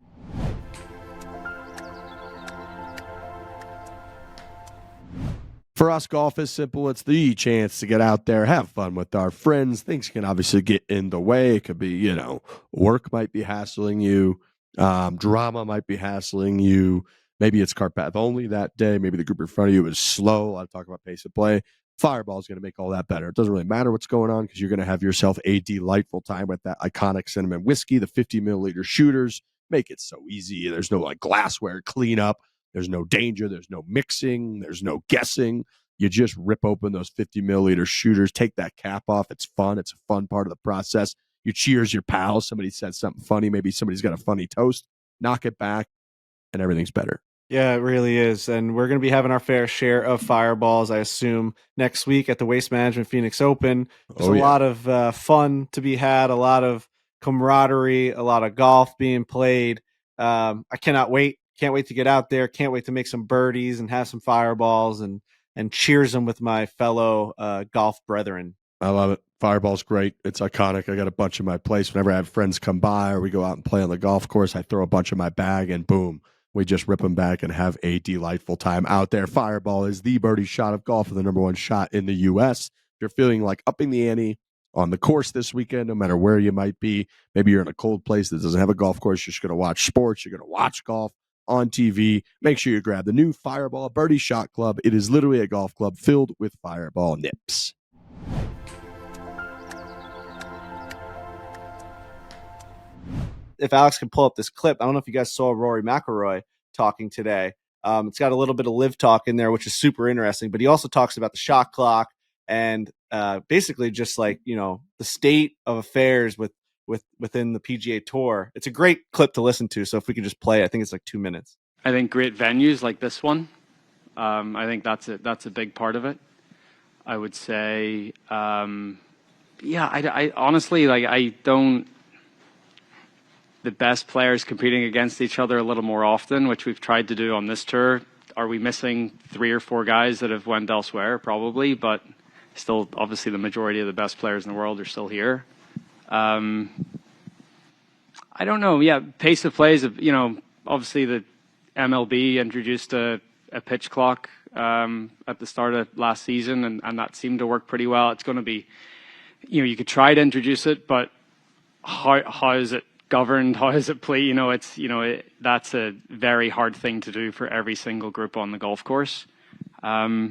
For us, golf is simple. It's the chance to get out there, have fun with our friends. Things can obviously get in the way. It could be, you know, work might be hassling you. Drama might be hassling you. Maybe it's cart path only that day. Maybe the group in front of you is slow. I talk about pace of play. Fireball is going to make all that better. It doesn't really matter what's going on because you're going to have yourself a delightful time with that iconic cinnamon whiskey, the 50 milliliter shooters. Make it so easy. There's no like glassware cleanup. There's no danger. There's no mixing. There's no guessing. You just rip open those 50 milliliter shooters, take that cap off. It's fun. It's a fun part of the process. You cheers your pals. Somebody said something funny. Maybe somebody's got a funny toast. Knock it back, and everything's better. Yeah, it really is. And we're going to be having our fair share of fireballs, I assume, next week at the Waste Management Phoenix Open. There's a lot of fun to be had, a lot of camaraderie, a lot of golf being played. I cannot wait. Can't wait to get out there. Can't wait to make some birdies and have some fireballs and cheers them with my fellow golf brethren. I love it. Fireball's great. It's iconic. I got a bunch in my place. Whenever I have friends come by or we go out and play on the golf course, I throw a bunch in my bag and boom, we just rip them back and have a delightful time out there. Fireball is the birdie shot of golf and the number one shot in the U.S. If you're feeling like upping the ante on the course this weekend, no matter where you might be, maybe you're in a cold place that doesn't have a golf course, you're just going to watch sports, you're going to watch golf on TV, make sure you grab the new Fireball Birdie Shot Club. It is literally a golf club filled with fireball nips. If Alex can pull up this clip, I don't know if you guys saw Rory McIlroy talking today. It's got a little bit of live talk in there, which is super interesting, but he also talks about the shot clock and basically just like, the state of affairs within the PGA Tour. It's a great clip to listen to. So if we could just play, I think it's like 2 minutes. I think great venues like this one, I think that's a big part of it. I would say, I honestly, like, I don't, the best players competing against each other a little more often, which we've tried to do on this tour. Are we missing 3 or 4 guys that have went elsewhere? Probably, but still, obviously, the majority of the best players in the world are still here. I don't know. Yeah, pace of plays. Obviously the MLB introduced a pitch clock at the start of last season, and that seemed to work pretty well. It's going to be, you could try to introduce it, but how is it governed? How is it played? That's a very hard thing to do for every single group on the golf course. Like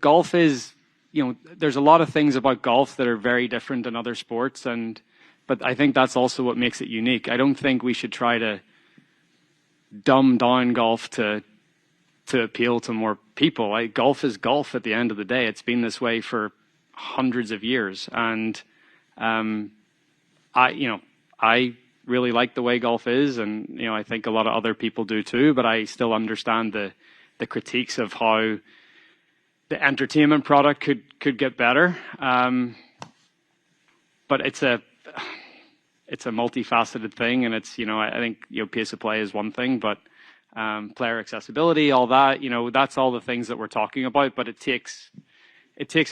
golf is, there's a lot of things about golf that are very different than other sports, but I think that's also what makes it unique. I don't think we should try to dumb down golf to appeal to more people. Golf is golf at the end of the day. It's been this way for hundreds of years, and I really like the way golf is, and I think a lot of other people do too. But I still understand the critiques of how the entertainment product could get better. But it's a multifaceted thing, and it's I think pace of play is one thing, but player accessibility, all that, that's all the things that we're talking about. But it takes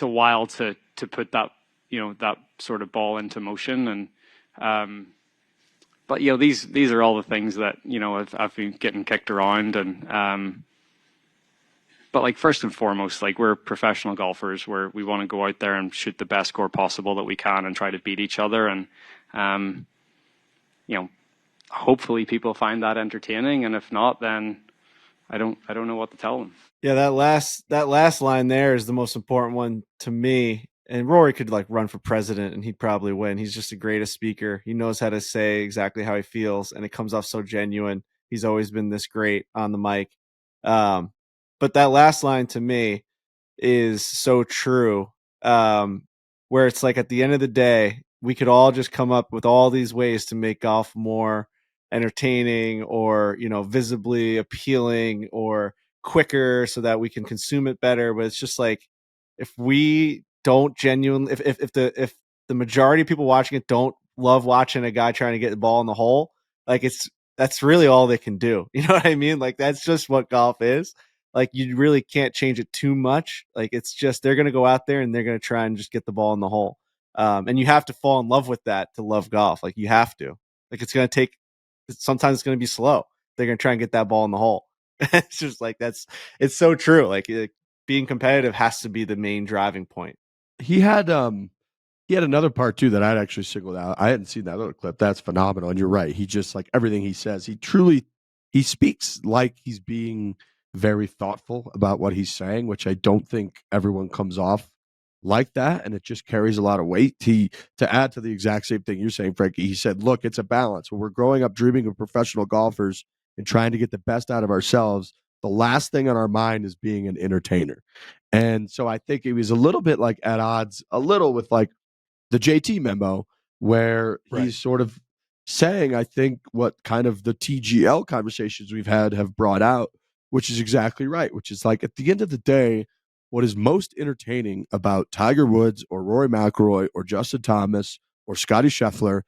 a while to put that that sort of ball into motion, and but these are all the things that I've been getting kicked around, and but like first and foremost, like we're professional golfers where we want to go out there and shoot the best score possible that we can and try to beat each other, and hopefully people find that entertaining, and if not, then I don't know what to tell them. Yeah, that last line there is the most important one to me. And Rory could like run for president and he'd probably win. He's just the greatest speaker. He knows how to say exactly how he feels, and it comes off so genuine. He's always been this great on the mic. But that last line to me is so true. Where it's like at the end of the day, we could all just come up with all these ways to make golf more entertaining or, visibly appealing or quicker so that we can consume it better. But it's just like, if we don't genuinely, if the majority of people watching it don't love watching a guy trying to get the ball in the hole, like that's really all they can do. You know what I mean? Like that's just what golf is. Like you really can't change it too much. Like it's just, they're going to go out there and they're going to try and just get the ball in the hole. And you have to fall in love with that to love golf. Like you have to, like, it's going to take, sometimes it's going to be slow. They're going to try and get that ball in the hole. It's just like, it's so true. Like being competitive has to be the main driving point. He had another part too that I'd actually singled out. I hadn't seen that other clip. That's phenomenal. And you're right. He just, like everything he says, he speaks like he's being very thoughtful about what he's saying, which I don't think everyone comes off like that, and it just carries a lot of weight. To add to the exact same thing you're saying, Frankie, he said, look, it's a balance. When we're growing up dreaming of professional golfers and trying to get the best out of ourselves, the last thing on our mind is being an entertainer. And so I think it was a little bit like at odds a little with like the JT memo, where he's sort of saying, I think, what kind of the TGL conversations we've had have brought out, which is exactly right, which is like at the end of the day, what is most entertaining about Tiger Woods or Rory McIlroy or Justin Thomas or Scotty Scheffler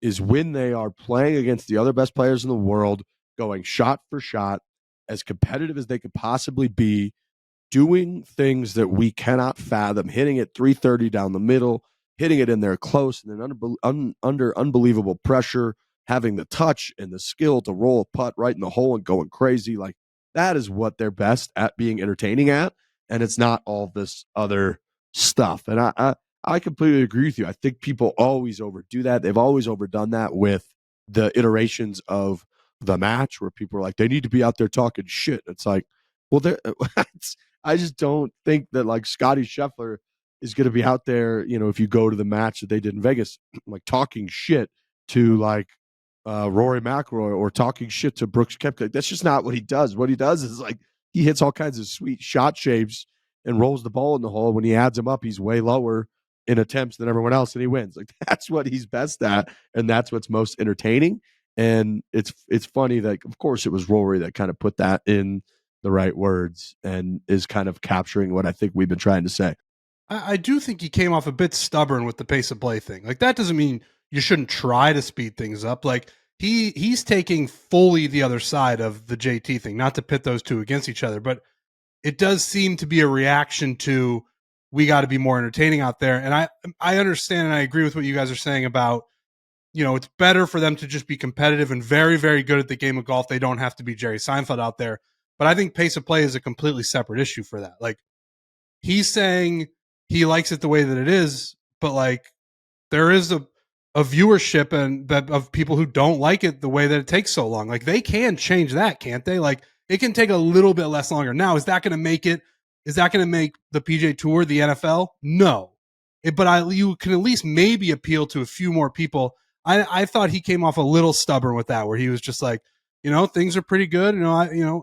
is when they are playing against the other best players in the world, going shot for shot, as competitive as they could possibly be, doing things that we cannot fathom, hitting it 330 down the middle, hitting it in there close, and then under unbelievable pressure, having the touch and the skill to roll a putt right in the hole and going crazy. Like, that is what they're best at being entertaining at, and it's not all this other stuff. And I completely agree with you. I think people always overdo that. They've always overdone that with the iterations of the match where people are like, they need to be out there talking shit. It's like, well, I just don't think that like Scotty Scheffler is going to be out there, if you go to the match that they did in Vegas, like talking shit to like Rory McIlroy or talking shit to Brooks Koepka. That's just not what he does. What he does is like he hits all kinds of sweet shot shapes and rolls the ball in the hole. When he adds them up, he's way lower in attempts than everyone else, and he wins. Like, that's what he's best at, and that's what's most entertaining. And it's funny that, of course, it was Rory that kind of put that in the right words and is kind of capturing what I think we've been trying to say. I do think he came off a bit stubborn with the pace of play thing. Like, that doesn't mean you shouldn't try to speed things up. Like, he's taking fully the other side of the JT thing, not to pit those two against each other, but it does seem to be a reaction to, we got to be more entertaining out there. And I understand and I agree with what you guys are saying about, it's better for them to just be competitive and very, very good at the game of golf. They don't have to be Jerry Seinfeld out there. But I think pace of play is a completely separate issue for that. Like, he's saying he likes it the way that it is, but like, there is a viewership and that of people who don't like it the way that it takes so long. Like, they can change that, can't they? Like, it can take a little bit less longer. Now, is that going to make it? Is that going to make the PGA Tour the NFL? No, but you can at least maybe appeal to a few more people. I thought he came off a little stubborn with that, where he was just like, things are pretty good.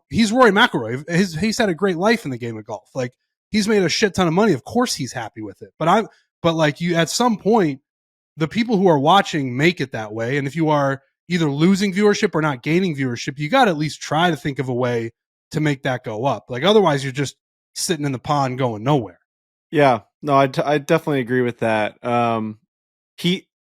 He's Rory McIlroy. He's had a great life in the game of golf. Like, he's made a shit ton of money. Of course, he's happy with it. But like, you, at some point, the people who are watching make it that way. And if you are either losing viewership or not gaining viewership, you got to at least try to think of a way to make that go up. Like, otherwise, you're just sitting in the pond going nowhere. Yeah, no, I definitely agree with that.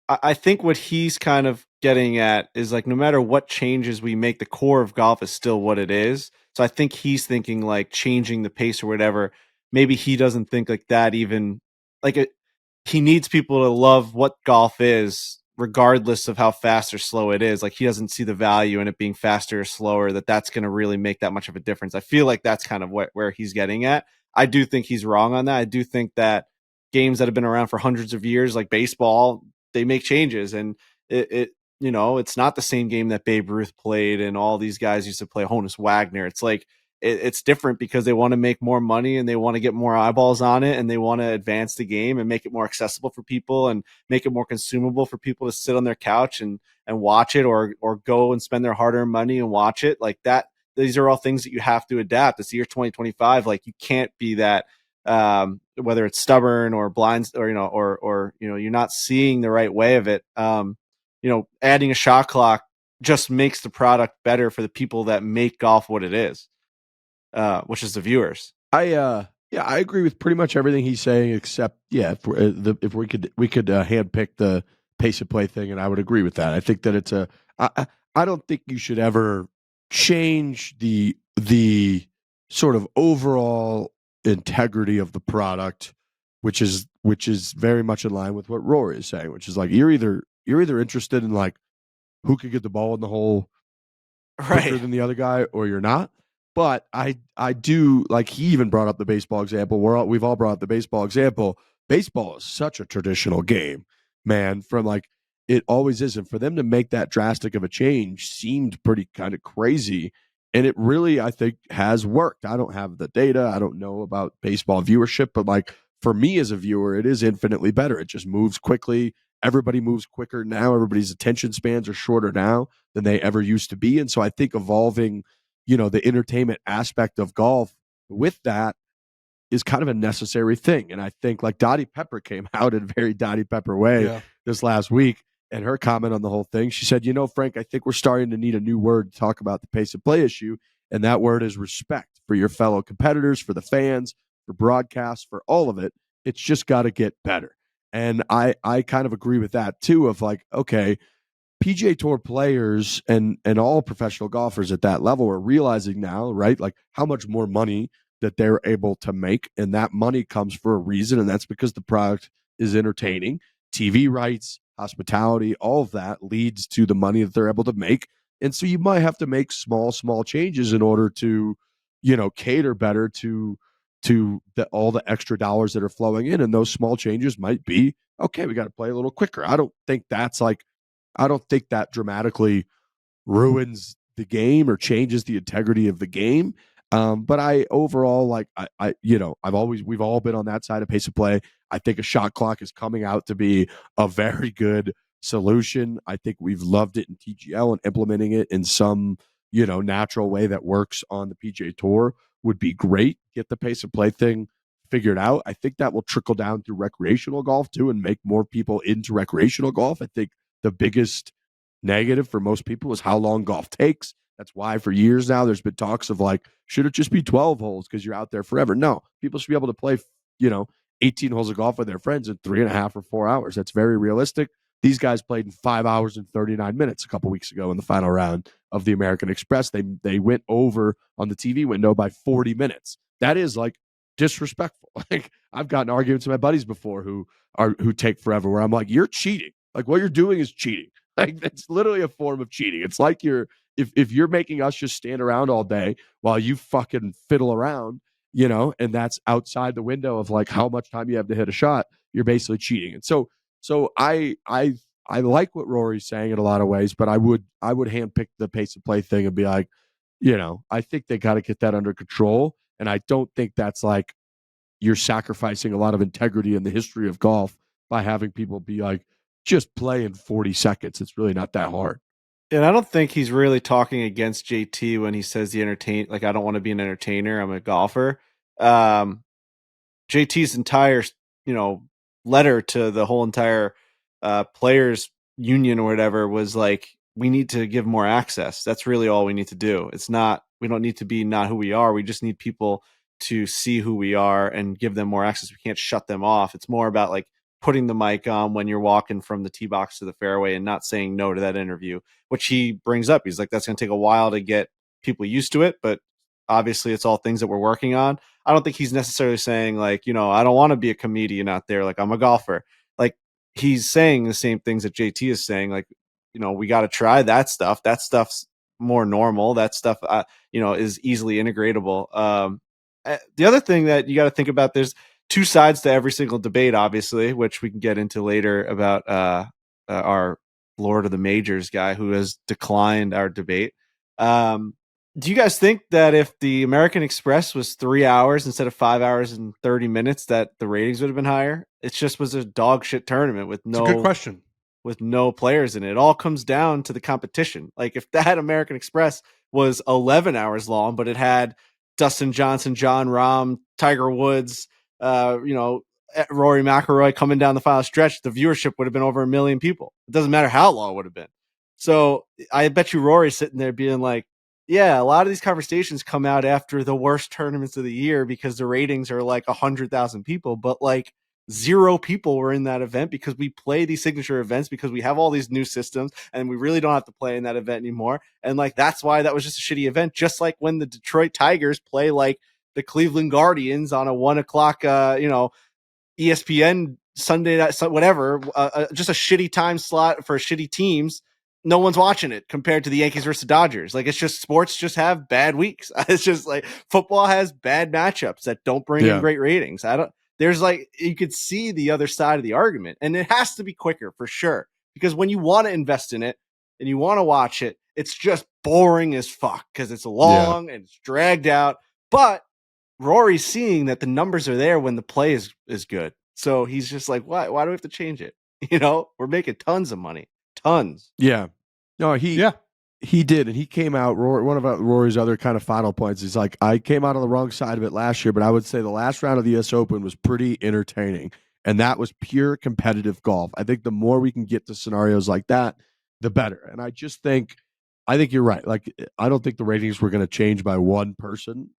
I think what he's kind of getting at is like, no matter what changes we make, the core of golf is still what it is. So I think he's thinking like changing the pace or whatever. Maybe he doesn't think like that even like it. He needs people to love what golf is, regardless of how fast or slow it is. Like, he doesn't see the value in it being faster or slower, that's going to really make that much of a difference. I feel like that's kind of where he's getting at. I do think he's wrong on that. I do think that games that have been around for hundreds of years, like baseball, they make changes, and it's not the same game that Babe Ruth played and all these guys used to play. Honus Wagner. It's like, it's different because they want to make more money and they want to get more eyeballs on it, and they want to advance the game and make it more accessible for people and make it more consumable for people to sit on their couch and watch it, or go and spend their hard-earned money and watch it like that. These are all things that you have to adapt. It's the year 2025. Like, you can't be that, whether it's stubborn or blind or, you're not seeing the right way of it. Adding a shot clock just makes the product better for the people that make golf what it is. Which is the viewers. I agree with pretty much everything he's saying, except if we could handpick the pace of play thing, and I would agree with that. I think that it's I don't think you should ever change the sort of overall integrity of the product, which is very much in line with what Rory is saying, which is like, you're either interested in like who could get the ball in the hole quicker than the other guy, or you're not. But I do, like, he even brought up the baseball example. We've all brought up the baseball example. Baseball is such a traditional game, man. From like, it always is, and for them to make that drastic of a change seemed pretty kind of crazy. And it really, I think, has worked. I don't have the data. I don't know about baseball viewership, but like for me as a viewer, it is infinitely better. It just moves quickly. Everybody moves quicker now. Everybody's attention spans are shorter now than they ever used to be. And so I think evolving, the entertainment aspect of golf with that is kind of a necessary thing. And I think like Dottie Pepper came out in a very Dottie Pepper way this last week. And her comment on the whole thing, she said, Frank, I think we're starting to need a new word to talk about the pace of play issue. And that word is respect for your fellow competitors, for the fans, for broadcasts, for all of it. It's just got to get better. And I kind of agree with that too, of like, okay, PGA Tour players and all professional golfers at that level are realizing now, right, like how much more money that they're able to make, and that money comes for a reason, and that's because the product is entertaining. TV rights, hospitality, all of that leads to the money that they're able to make, and so you might have to make small changes in order to, cater better to all the extra dollars that are flowing in, and those small changes might be, okay, we got to play a little quicker. I don't think that dramatically ruins the game or changes the integrity of the game. But I overall we've all been on that side of pace of play. I think a shot clock is coming out to be a very good solution. I think we've loved it in TGL, and implementing it in some, natural way that works on the PGA Tour would be great. Get the pace of play thing figured out. I think that will trickle down through recreational golf too and make more people into recreational golf. I think the biggest negative for most people is how long golf takes. That's why for years now there's been talks of like, should it just be 12 holes because you're out there forever? No, people should be able to play, 18 holes of golf with their friends in 3.5 or 4 hours. That's very realistic. These guys played in 5 hours and 39 minutes a couple weeks ago in the final round of the American Express. They went over on the TV window by 40 minutes. That is like disrespectful. Like I've gotten arguments with my buddies before who take forever, where I'm like, you're cheating. Like what you're doing is cheating. Like that's literally a form of cheating. It's like if you're making us just stand around all day while you fucking fiddle around, and that's outside the window of like how much time you have to hit a shot, you're basically cheating. And so I like what Rory's saying in a lot of ways, but I would handpick the pace of play thing and be like, I think they got to get that under control. And I don't think that's like you're sacrificing a lot of integrity in the history of golf by having people be like, just play in 40 seconds. It's really not that hard. And I don't think he's really talking against JT when he says I don't want to be an entertainer. I'm a golfer. JT's entire, letter to the whole entire players union or whatever was like, we need to give more access. That's really all we need to do. We don't need to be not who we are. We just need people to see who we are and give them more access. We can't shut them off. It's more about like putting the mic on when you're walking from the tee box to the fairway and not saying no to that interview, which he brings up. He's like, that's going to take a while to get people used to it, but obviously it's all things that we're working on. I don't think he's necessarily saying like, I don't want to be a comedian out there. Like I'm a golfer. Like he's saying the same things that JT is saying. Like, we got to try that stuff. That stuff's more normal. That stuff, is easily integratable. The other thing that you got to think about, there's two sides to every single debate, obviously, which we can get into later about our Lord of the Majors guy who has declined our debate. Do you guys think that if the American Express was 3 hours instead of 5 hours and 30 minutes, that the ratings would have been higher? It just was a dog shit tournament with It's a good question. With no players in it. It all comes down to the competition. Like if that American Express was 11 hours long, but it had Dustin Johnson, John Rahm, Tiger Woods, Rory McIlroy coming down the final stretch, the viewership would have been over 1 million people. It doesn't matter how long it would have been. So I bet you Rory's sitting there being like, yeah, a lot of these conversations come out after the worst tournaments of the year because the ratings are like 100,000 people, but like 0 people were in that event because we play these signature events because we have all these new systems and we really don't have to play in that event anymore. And like, that's why that was just a shitty event. Just like when the Detroit Tigers play like the Cleveland Guardians on a 1 o'clock, ESPN Sunday night, whatever, just a shitty time slot for shitty teams. No one's watching it compared to the Yankees versus Dodgers. Like it's just sports just have bad weeks. It's just like football has bad matchups that don't bring in great ratings. There's like, you could see the other side of the argument, and it has to be quicker for sure. Because when you want to invest in it and you want to watch it, it's just boring as fuck because it's long and it's dragged out. But Rory's seeing that the numbers are there when the play is good. So he's just like, why do we have to change it? We're making tons of money. Tons. Yeah. No, he did. And he came out, one of Rory's other kind of final points is like, I came out on the wrong side of it last year, but I would say the last round of the US Open was pretty entertaining. And that was pure competitive golf. I think the more we can get to scenarios like that, the better. And I think you're right. Like, I don't think the ratings were going to change by one person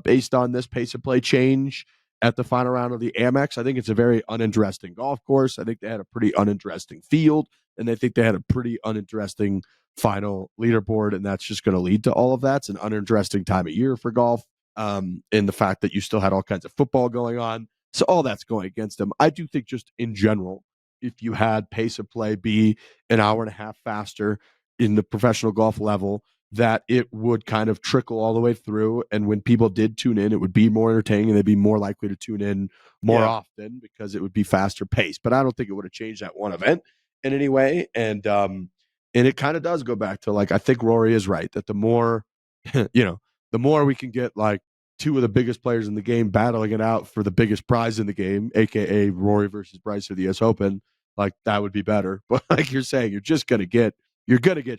based on this pace of play change at the final round of the Amex. I think it's a very uninteresting golf course. I think they had a pretty uninteresting field, and I think they had a pretty uninteresting final leaderboard, and that's just going to lead to all of that. It's an uninteresting time of year for golf, in the fact that you still had all kinds of football going on. So all that's going against them. I do think just in general, if you had pace of play be an hour and a half faster in the professional golf level, that it would kind of trickle all the way through. And when people did tune in, it would be more entertaining and they'd be more likely to tune in more often because it would be faster paced. But I don't think it would have changed that one event in any way. And it kind of does go back to, like, I think Rory is right that the more, the more we can get like two of the biggest players in the game battling it out for the biggest prize in the game, aka Rory versus Bryce of the US Open, like that would be better. But like you're saying, you're going to get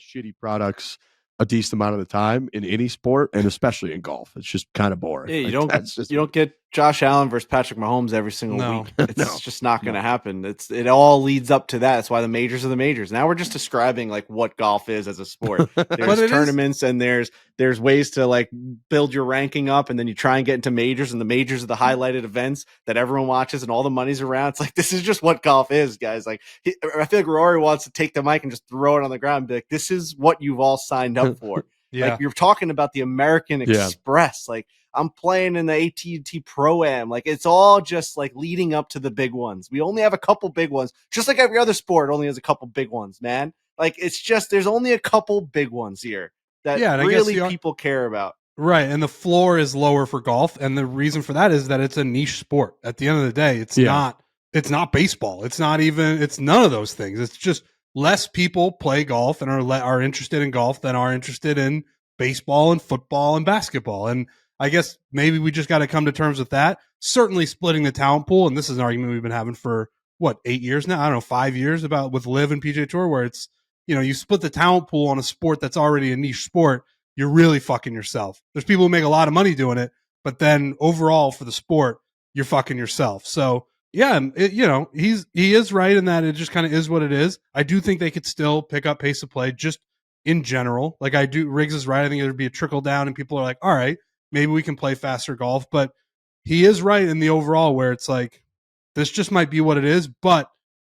shitty products a decent amount of the time in any sport, and especially in golf. It's just kind of boring. Yeah, you don't get Josh Allen versus Patrick Mahomes every single week. It's just not going to happen. It all leads up to that. That's why the majors are the majors. Now we're just describing like what golf is as a sport. There's tournaments and there's ways to like build your ranking up, and then you try and get into majors, and the majors are the highlighted events that everyone watches and all the money's around. It's like, this is just what golf is, guys. Like, I feel like Rory wants to take the mic and just throw it on the ground and be like, this is what you've all signed up for. Like, you're talking about the American Express. Like, I'm playing in the AT&T Pro-Am. Like, it's all just like leading up to the big ones. We only have a couple big ones, just like every other sport only has a couple big ones, man. Like, it's just, there's only a couple big ones here that really people care about. Right. And the floor is lower for golf. And the reason for that is that it's a niche sport. At the end of the day, it's not baseball. It's none of those things. It's just less people play golf and are interested in golf than are interested in baseball and football and basketball. And I guess maybe we just got to come to terms with that. Certainly splitting the talent pool. And this is an argument we've been having for 8 years now? I don't know, 5 years about with Live and PGA Tour, where it's, you split the talent pool on a sport that's already a niche sport. You're really fucking yourself. There's people who make a lot of money doing it, but then overall for the sport, you're fucking yourself. So yeah, he is right in that it just kind of is what it is. I do think they could still pick up pace of play just in general. Like, I do, Riggs is right. I think it would be a trickle down and people are like, all right, maybe we can play faster golf, but he is right in the overall where it's like, this just might be what it is, but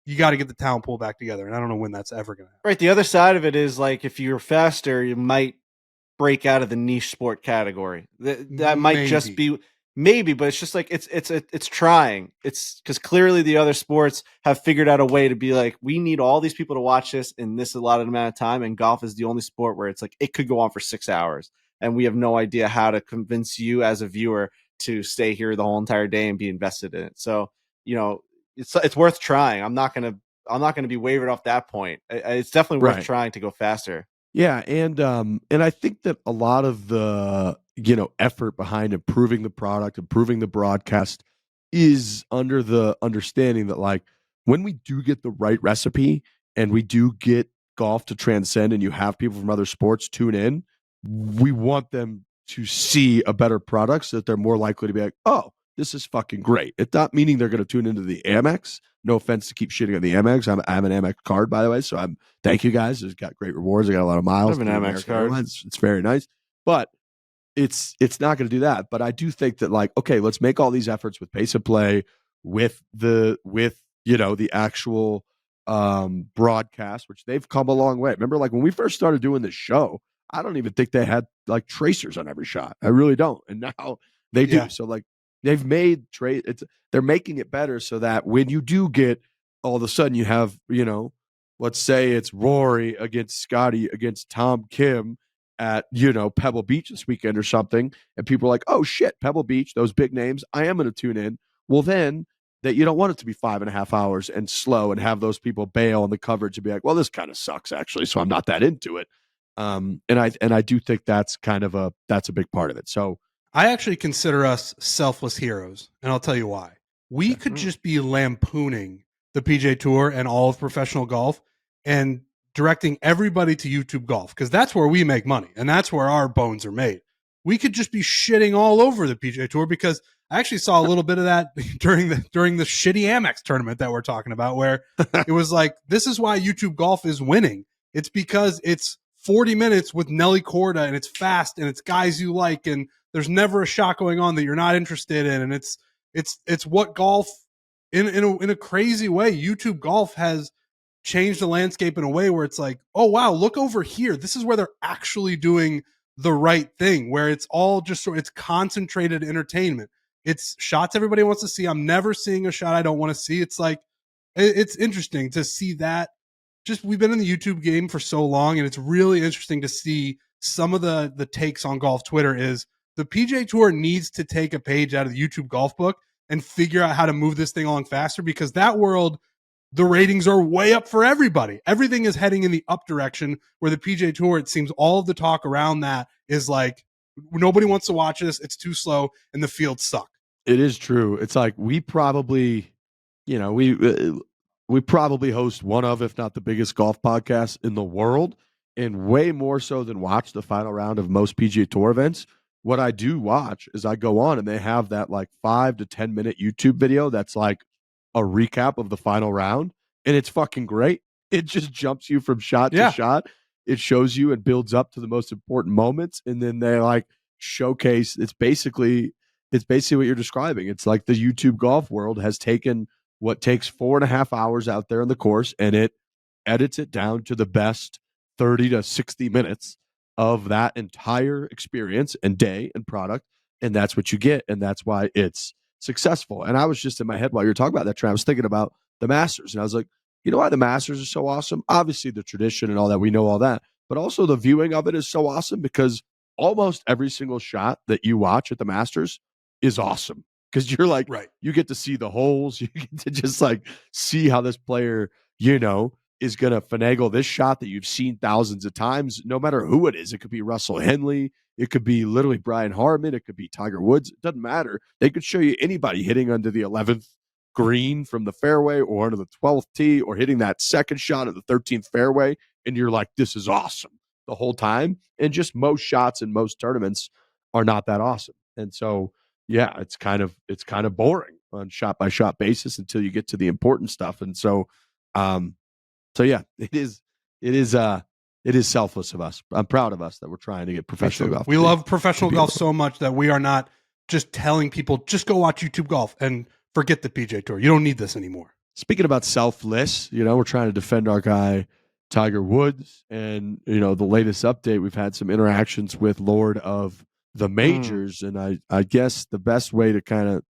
you got to get the talent pool back together. And I don't know when that's ever going to happen. Right. The other side of it is like, if you're faster, you might break out of the niche sport category. That might just be maybe, but it's just like, it's trying. It's because clearly the other sports have figured out a way to be like, we need all these people to watch this in this allotted amount of time. And golf is the only sport where it's like, it could go on for 6 hours and we have no idea how to convince you as a viewer to stay here the whole entire day and be invested in it. So, it's worth trying. I'm not going to be wavered off that point. It's definitely worth trying to go faster. Yeah, and I think that a lot of the effort behind improving the product, improving the broadcast, is under the understanding that, like, when we do get the right recipe and we do get golf to transcend, and you have people from other sports tune in, we want them to see a better product so that they're more likely to be like, oh, this is fucking great. It's not meaning they're going to tune into the Amex. No offense to keep shitting on the Amex. I'm an Amex card, by the way. So thank you guys. It's got great rewards. I got a lot of miles. I have an Amex card. It's very nice, but it's not going to do that. But I do think that, like, okay, let's make all these efforts with pace of play, with the actual broadcast, which they've come a long way. Remember, like, when we first started doing this show, I don't even think they had like tracers on every shot. I really don't. And now they do. So like, they've made they're making it better so that when you do get, all of a sudden you have, let's say it's Rory against Scotty against Tom Kim at, Pebble Beach this weekend or something. And people are like, oh shit, Pebble Beach, those big names, I am going to tune in. Well, then that you don't want it to be 5.5 hours and slow and have those people bail on the coverage and be like, well, this kind of sucks actually, so I'm not that into it. And I do think that's a big part of it. So I actually consider us selfless heroes, and I'll tell you why. We could just be lampooning the PGA Tour and all of professional golf and directing everybody to YouTube Golf, because that's where we make money and that's where our bones are made. We could just be shitting all over the PGA Tour, because I actually saw a little bit of that during the shitty Amex tournament that we're talking about, where it was like, this is why YouTube Golf is winning. It's because it's 40 minutes with Nelly Korda, and it's fast, and it's guys you like, and there's never a shot going on that you're not interested in, and it's what golf in a crazy way. YouTube Golf has changed the landscape in a way where it's like, oh wow, look over here. This is where they're actually doing the right thing, where it's all just it's concentrated entertainment. It's shots everybody wants to see. I'm never seeing a shot I don't want to see. It's like, it's interesting to see that. Just, we've been in the YouTube game for so long, and it's really interesting to see some of the takes on golf Twitter. Is the PGA Tour needs to take a page out of the YouTube Golf book and figure out how to move this thing along faster, because that world, the ratings are way up for everybody. Everything is heading in the up direction, where the PGA Tour, it seems all of the talk around that is like, nobody wants to watch this. It's too slow and the fields suck. It is true. It's like, we probably, we probably host one of, if not the biggest golf podcast in the world, and way more so than watch the final round of most PGA Tour events. What I do watch is I go on and they have that like 5 to 10 minute YouTube video that's like a recap of the final round, and it's fucking great. It just jumps you from shot to shot. It shows you and builds up to the most important moments, and then they like showcase. It's basically what you're describing. It's like the YouTube Golf world has taken what takes 4.5 hours out there on the course, and it edits it down to the best 30 to 60 minutes of that entire experience and day and product. And that's what you get. And that's why it's successful. And I was just in my head while you were talking about that, Trey, I was thinking about the Masters, and I was like, you know why the Masters are so awesome? Obviously the tradition and all that, we know all that, but also the viewing of it is so awesome, because almost every single shot that you watch at the Masters is awesome. Because you're like, right, you get to see the holes, you get to just like see how this player, is going to finagle this shot that you've seen thousands of times, no matter who it is. It could be Russell Henley. It could be literally Brian Harmon. It could be Tiger Woods. It doesn't matter. They could show you anybody hitting under the 11th green from the fairway, or under the 12th tee, or hitting that second shot at the 13th fairway. And you're like, this is awesome the whole time. And just most shots in most tournaments are not that awesome. And so, yeah, it's kind of boring on shot by shot basis until you get to the important stuff. And so, yeah, it is selfless of us. I'm proud of us that we're trying to get professional golf. We love professional golf so much that we are not just telling people, just go watch YouTube Golf and forget the PGA Tour. You don't need this anymore. Speaking about selfless, we're trying to defend our guy Tiger Woods, and the latest update, we've had some interactions with Lord of the Majors, and I guess the best way to kind of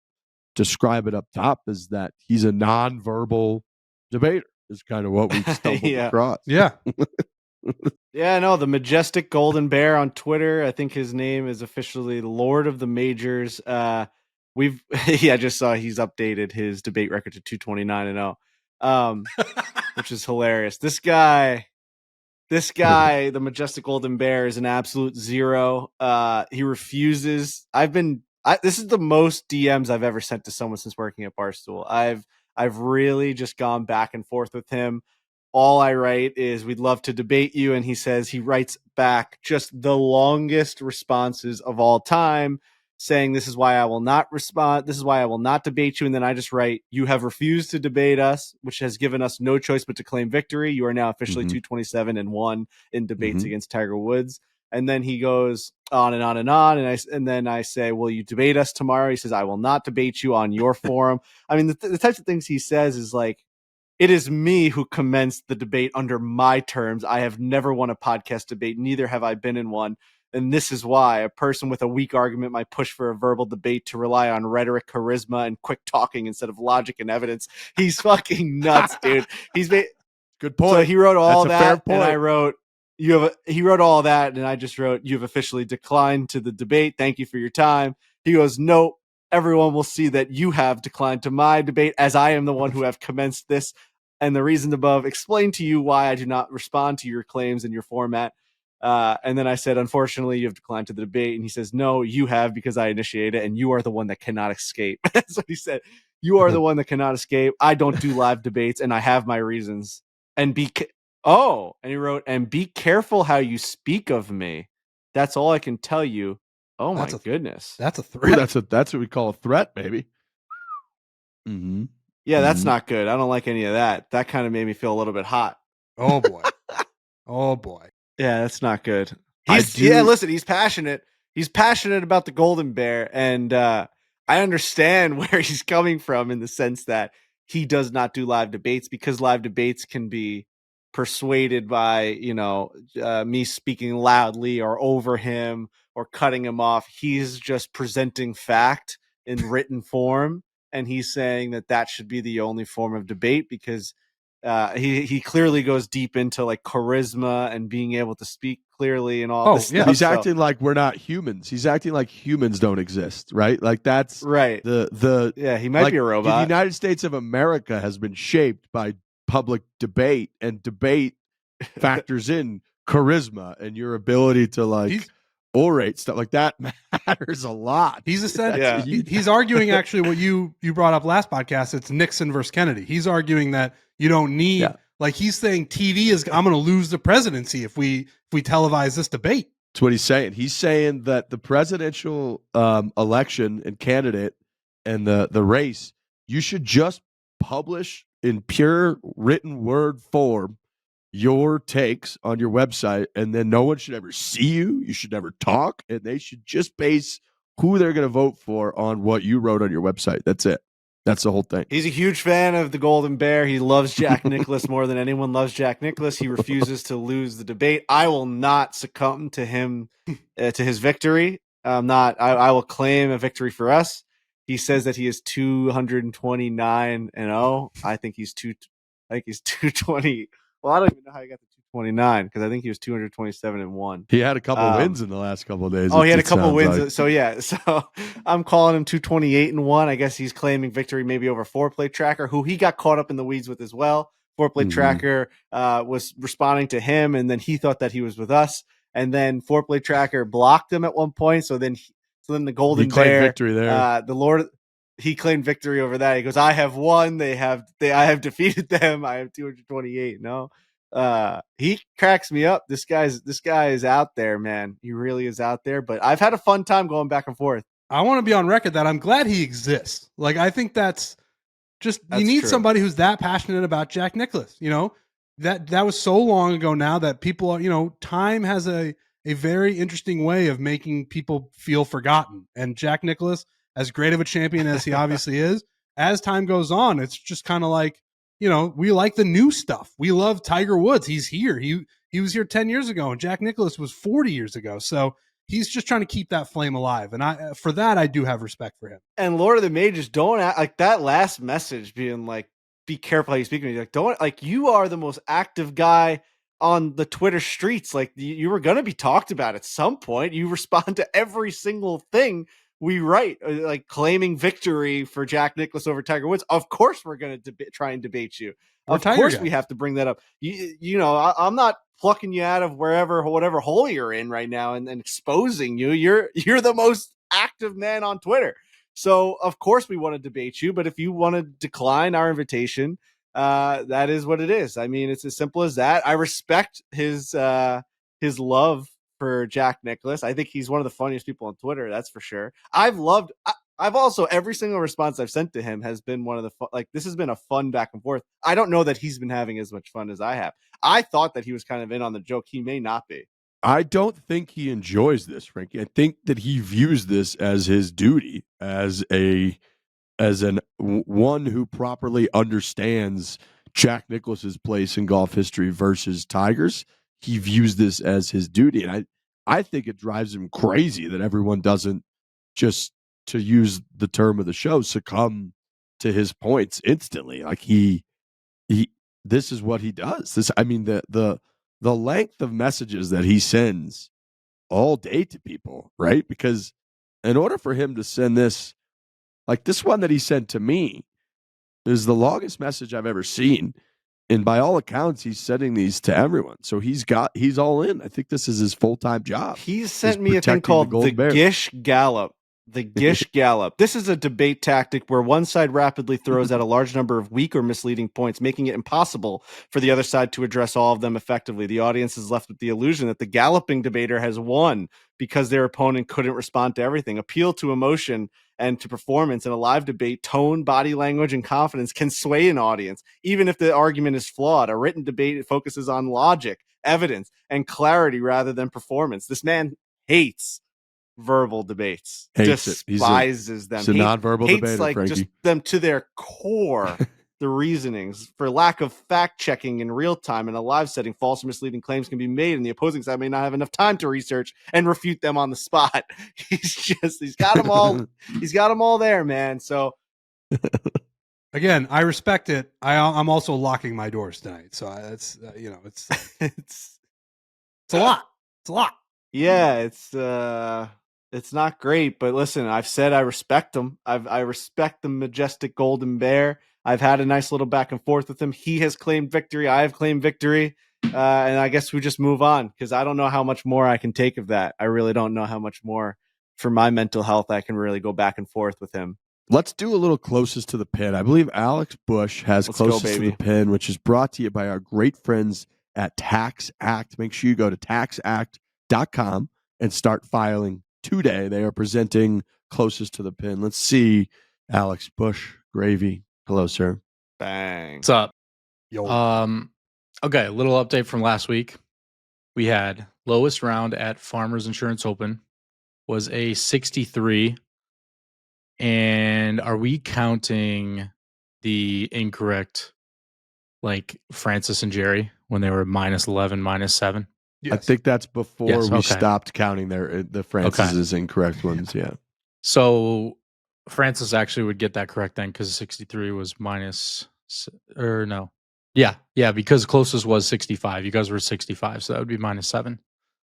describe it up top is that he's a non-verbal debater. Is kind of what we've stumbled across. Yeah. Yeah, no, the majestic golden bear on Twitter. I think his name is officially Lord of the Majors. I just saw he's updated his debate record to 229-0, which is hilarious. This guy, the majestic golden bear, is an absolute zero. He refuses. This is the most DMs I've ever sent to someone since working at Barstool. I've really just gone back and forth with him. All I write is, we'd love to debate you. And he writes back just the longest responses of all time, saying, this is why I will not respond. This is why I will not debate you. And then I just write, you have refused to debate us, which has given us no choice but to claim victory. You are now officially 227-1 in debates against Tiger Woods. And then he goes on and on and on. And then I say, will you debate us tomorrow? He says, I will not debate you on your forum. I mean, the types of things he says is like, it is me who commenced the debate under my terms. I have never won a podcast debate. Neither have I been in one. And this is why a person with a weak argument might push for a verbal debate to rely on rhetoric, charisma, and quick talking instead of logic and evidence. He's fucking nuts, dude. Good point. So he wrote all That's a fair that, point. and I wrote, he wrote all that, and I just wrote, you've officially declined to the debate. Thank you for your time. He goes, no, everyone will see that you have declined to my debate, as I am the one who have commenced this. And the reasons above explain to you why I do not respond to your claims in your format. And then I said, unfortunately, you have declined to the debate. And he says, no, you have, because I initiated it, and you are the one that cannot escape. That's what he said. You are the one that cannot escape. I don't do live debates, and I have my reasons. And and he wrote, and be careful how you speak of me. That's all I can tell you. Oh my goodness. That's a threat. Ooh, that's what we call a threat, baby. Mm-hmm. Yeah, that's not good. I don't like any of that. That kind of made me feel a little bit hot. Oh boy. Oh boy. Yeah, that's not good. Yeah, listen, he's passionate. He's passionate about the Golden Bear, and I understand where he's coming from in the sense that he does not do live debates because live debates can be persuaded by, me speaking loudly or over him or cutting him off. He's just presenting fact in written form, and he's saying that should be the only form of debate because he clearly goes deep into like charisma and being able to speak clearly and all this stuff. He's acting like we're not humans. He's acting like humans don't exist, right? Like that's right. He might be a robot. The United States of America has been shaped by public debate, and debate factors in charisma and your ability to orate stuff like that matters a lot. He's arguing actually what you brought up last podcast. It's Nixon versus Kennedy. He's arguing that you don't need he's saying TV is I'm going to lose the presidency if we televise this debate. That's what he's saying. He's saying that the presidential election and candidate and the race, you should just publish in pure written word form your takes on your website, and then no one should ever see you. You should never talk, and they should just base who they're going to vote for on what you wrote on your website. That's it. That's the whole thing. He's a huge fan of the Golden Bear. He loves Jack Nicklaus more than anyone loves Jack Nicklaus. He refuses to lose the debate. I will not succumb to him, to his victory. I will claim a victory for us. He says that he is 229-0. I think he's 220. Well, I don't even know how he got to 229 because I think he was 227-1. He had a couple wins in the last couple of days. Oh, he had a couple wins. Like. So I'm calling him 228-1. I guess he's claiming victory maybe over fore-play tracker, who he got caught up in the weeds with as well. Fore-play tracker was responding to him, and then he thought that he was with us, and then fore-play tracker blocked him at one point. So then the Golden Bear, victory there. He claimed victory over that. He goes, I have won. I have defeated them. I have 228. No, he cracks me up. This guy is out there, man. He really is out there, but I've had a fun time going back and forth. I want to be on record that I'm glad he exists. Like, I think that's you need true. somebody who's that passionate about Jack Nicklaus, that was so long ago now that people are, time has a very interesting way of making people feel forgotten. And Jack Nicklaus, as great of a champion as he obviously is, as time goes on, it's just kind of like, we like the new stuff. We love Tiger Woods. He's here. He was here 10 years ago, and Jack Nicklaus was 40 years ago. So he's just trying to keep that flame alive. And for that, I do have respect for him. And Lord of the Mages, don't act like that last message being like, be careful how you speak to me. Like, don't, like, you are the most active guy on the Twitter streets. Like, you were going to be talked about at some point. You respond to every single thing we write, like claiming victory for Jack Nicklaus over Tiger Woods. Of course, we're going to try and debate you. Of course, we have to bring that up. I'm not plucking you out of whatever hole you're in right now and exposing you. You're the most active man on Twitter. So of course we want to debate you, but if you want to decline our invitation, that is what it is. I mean, it's as simple as that. I respect his love for Jack Nicklaus. I think he's one of the funniest people on Twitter. That's for sure. I've also, every single response I've sent to him has been one of the this has been a fun back and forth. I don't know that he's been having as much fun as I have. I thought that he was kind of in on the joke. He may not be. I don't think he enjoys this, Frankie. I think that he views this as his duty, as one who properly understands Jack Nicklaus's place in golf history versus Tiger's. He views this as his duty, and I think it drives him crazy that everyone doesn't, just to use the term of the show, succumb to his points instantly. Like he this is what he does. The length of messages that he sends all day to people, right? Because in order for him to send this, like this one that he sent to me, is the longest message I've ever seen. And by all accounts, he's setting these to everyone. So he's all in. I think this is his full-time job. He's sent is me a thing protecting the called the Golden Bear. Gish Gallop. The Gish Gallop. This is a debate tactic where one side rapidly throws out a large number of weak or misleading points, making it impossible for the other side to address all of them effectively. The audience is left with the illusion that the galloping debater has won because their opponent couldn't respond to everything. Appeal to emotion and to performance in a live debate, tone, body language, and confidence can sway an audience, even if the argument is flawed. A written debate focuses on logic, evidence, and clarity rather than performance. This man hates verbal debates, despises them. He's a nonverbal hates debater, like Frankie. just them to their core. The reasonings for lack of fact checking in real time in a live setting, false or misleading claims can be made, and the opposing side may not have enough time to research and refute them on the spot. He's got them all. He's got them all there, man. So Again, I respect it. I'm also locking my doors tonight, so it's it's a lot. It's a lot. Yeah, it's not great, but listen, I've said I respect him. I respect the majestic golden bear. I've had a nice little back and forth with him. He has claimed victory. I have claimed victory. And I guess we just move on because I don't know how much more I can take of that. I really don't know how much more for my mental health I can really go back and forth with him. Let's do a little closest to the pin. I believe Alex Bush has closest to the pin, which is brought to you by our great friends at Tax Act. Make sure you go to taxact.com and start filing today. They are presenting closest to the pin. Let's see, Alex Bush, gravy. Hello, sir. Bang. What's up? Yo. Okay, a little update from last week. We had lowest round at Farmers Insurance Open was a 63. And are we counting the incorrect, like Francis and Jerry, when they were -11, -7? Yes. I think that's before Yes, we okay. stopped counting the Francis's incorrect ones. Yeah. So Francis actually would get that correct then because 63 was minus, or no. Yeah, because closest was 65. You guys were 65, so that would be -7.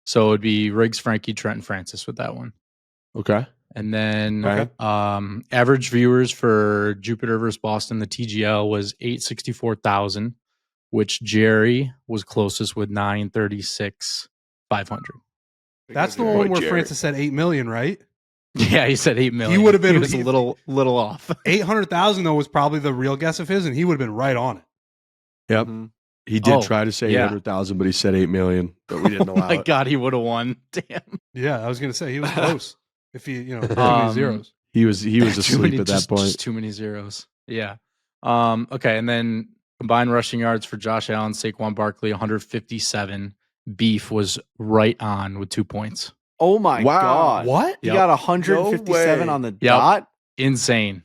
So it would be Riggs, Frankie, Trent, and Francis with that one. Okay. And then Okay. average viewers for Jupiter versus Boston, the TGL was 864,000, which Jerry was closest with 936,500. That's the one where Jerry. Francis said 8 million, right? Yeah, he said 8 million. He would have been He was a little off. 800,000 though was probably the real guess of his, and he would have been right on it. Yep. Mm-hmm. He did Oh, try to say yeah. 800,000, but he said 8 million, but we didn't Oh allow my it. God, he would have won. Damn. Yeah, I was gonna say he was close. If he, too many Um, zeros. He was asleep at that point. Just too many zeros. Yeah. Okay, and then combined rushing yards for Josh Allen, Saquon Barkley, 157. Beef was right on with 2 points. Oh my Wow. God. What? He Yep. got 157 No way. on the Yep. dot? Insane.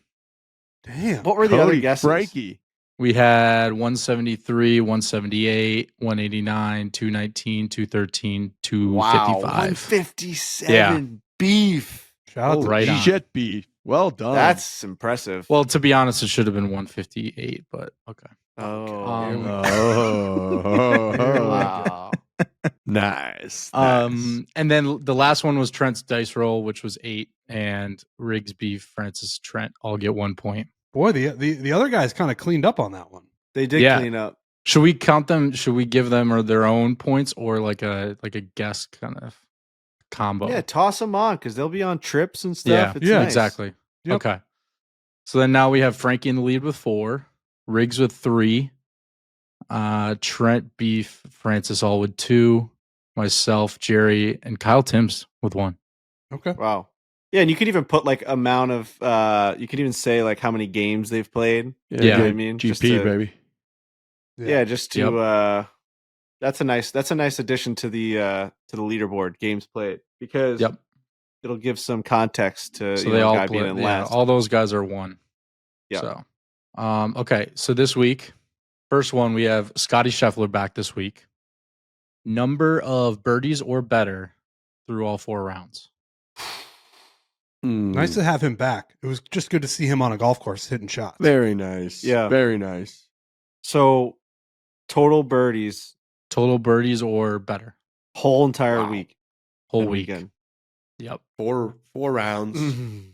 Damn. What were the other Cody, guesses? Frankie. We had 173, 178, 189, 219, 213, Wow. 255. 157 beef. Shout out to Right on. Shit beef. Well done. That's impressive. Well, to be honest, it should have been 158, but okay. Oh. wow. Nice. And then the last one was Trent's dice roll, which was 8, and Riggs, Beef, Francis, Trent all get 1 point. Boy, the other guys kind of cleaned up on that one. They did Yeah. clean up. Should we count them? Should we give them their own points or like a guess kind of combo? Yeah, toss them on because they'll be on trips and stuff. Yeah, It's yeah, nice. exactly. Yep. Okay. So then now we have Frankie in the lead with 4, Riggs with 3, Trent, Beef, Francis all with 2, myself, Jerry, and Kyle Timms with 1. Okay. Wow. Yeah, and you could even put like amount of you could even say like how many games they've played. Yeah. You know what I mean? GP, Just to- baby. Yeah, just to that's a nice addition to the leaderboard, games played, because Yep. it'll give some context to So you they know, all guy play, being in last. all those guys are 1. Yeah. So, okay. So this week, first one, we have Scotty Scheffler back this week. Number of birdies or better through all 4 rounds. Nice to have him back. It was just good to see him on a golf course hitting shots. Very nice. Yeah. Very nice. So total birdies Total birdies or better. whole entire Wow. week. Whole and week. weekend. Yep. 4 rounds. Mhm.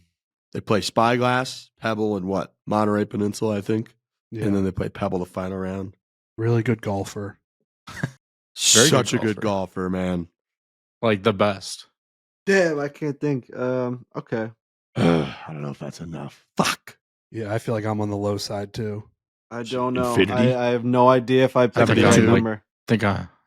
They play Spyglass, Pebble, and what? Monterey Peninsula, I think. Yeah. And then they play Pebble the final round. Really good golfer. Such a good good golfer, man. Like the best. Damn, I can't think. Okay. I don't know if that's enough. Fuck. Yeah, I feel like I'm on the low side too. I don't know. Infinity? I have no idea if I picked the think right I'm like- number.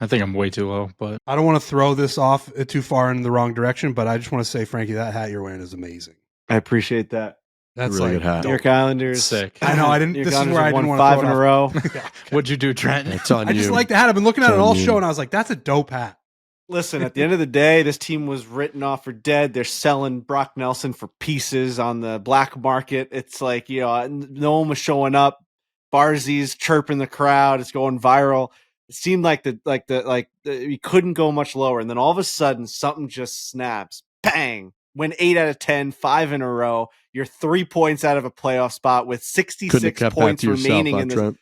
I think I'm way too low, but I don't want to throw this off too far in the wrong direction, but I just want to say, Frankie, that hat you're wearing is amazing. I appreciate that. That's Really like good hat. dope. New York Islanders. sick. I know, I didn't- New York this is Islanders where I have didn't won wanna 5 throw in it a row. What'd you do, Trent? It's on I you. just like the hat. I've been looking at it It's all on you. show, and I was like, that's a dope hat. Listen, at the end of the day, this team was written off for dead. They're selling Brock Nelson for pieces on the black market. It's like, no one was showing up. Barzy's chirping the crowd. It's going viral. It seemed like we couldn't go much lower. And then all of a sudden, something just snaps. Bang! Win 8 out of 10, 5 in a row. You're 3 points out of a playoff spot with Couldn't have 66 kept points that to yourself, remaining in this. Trent.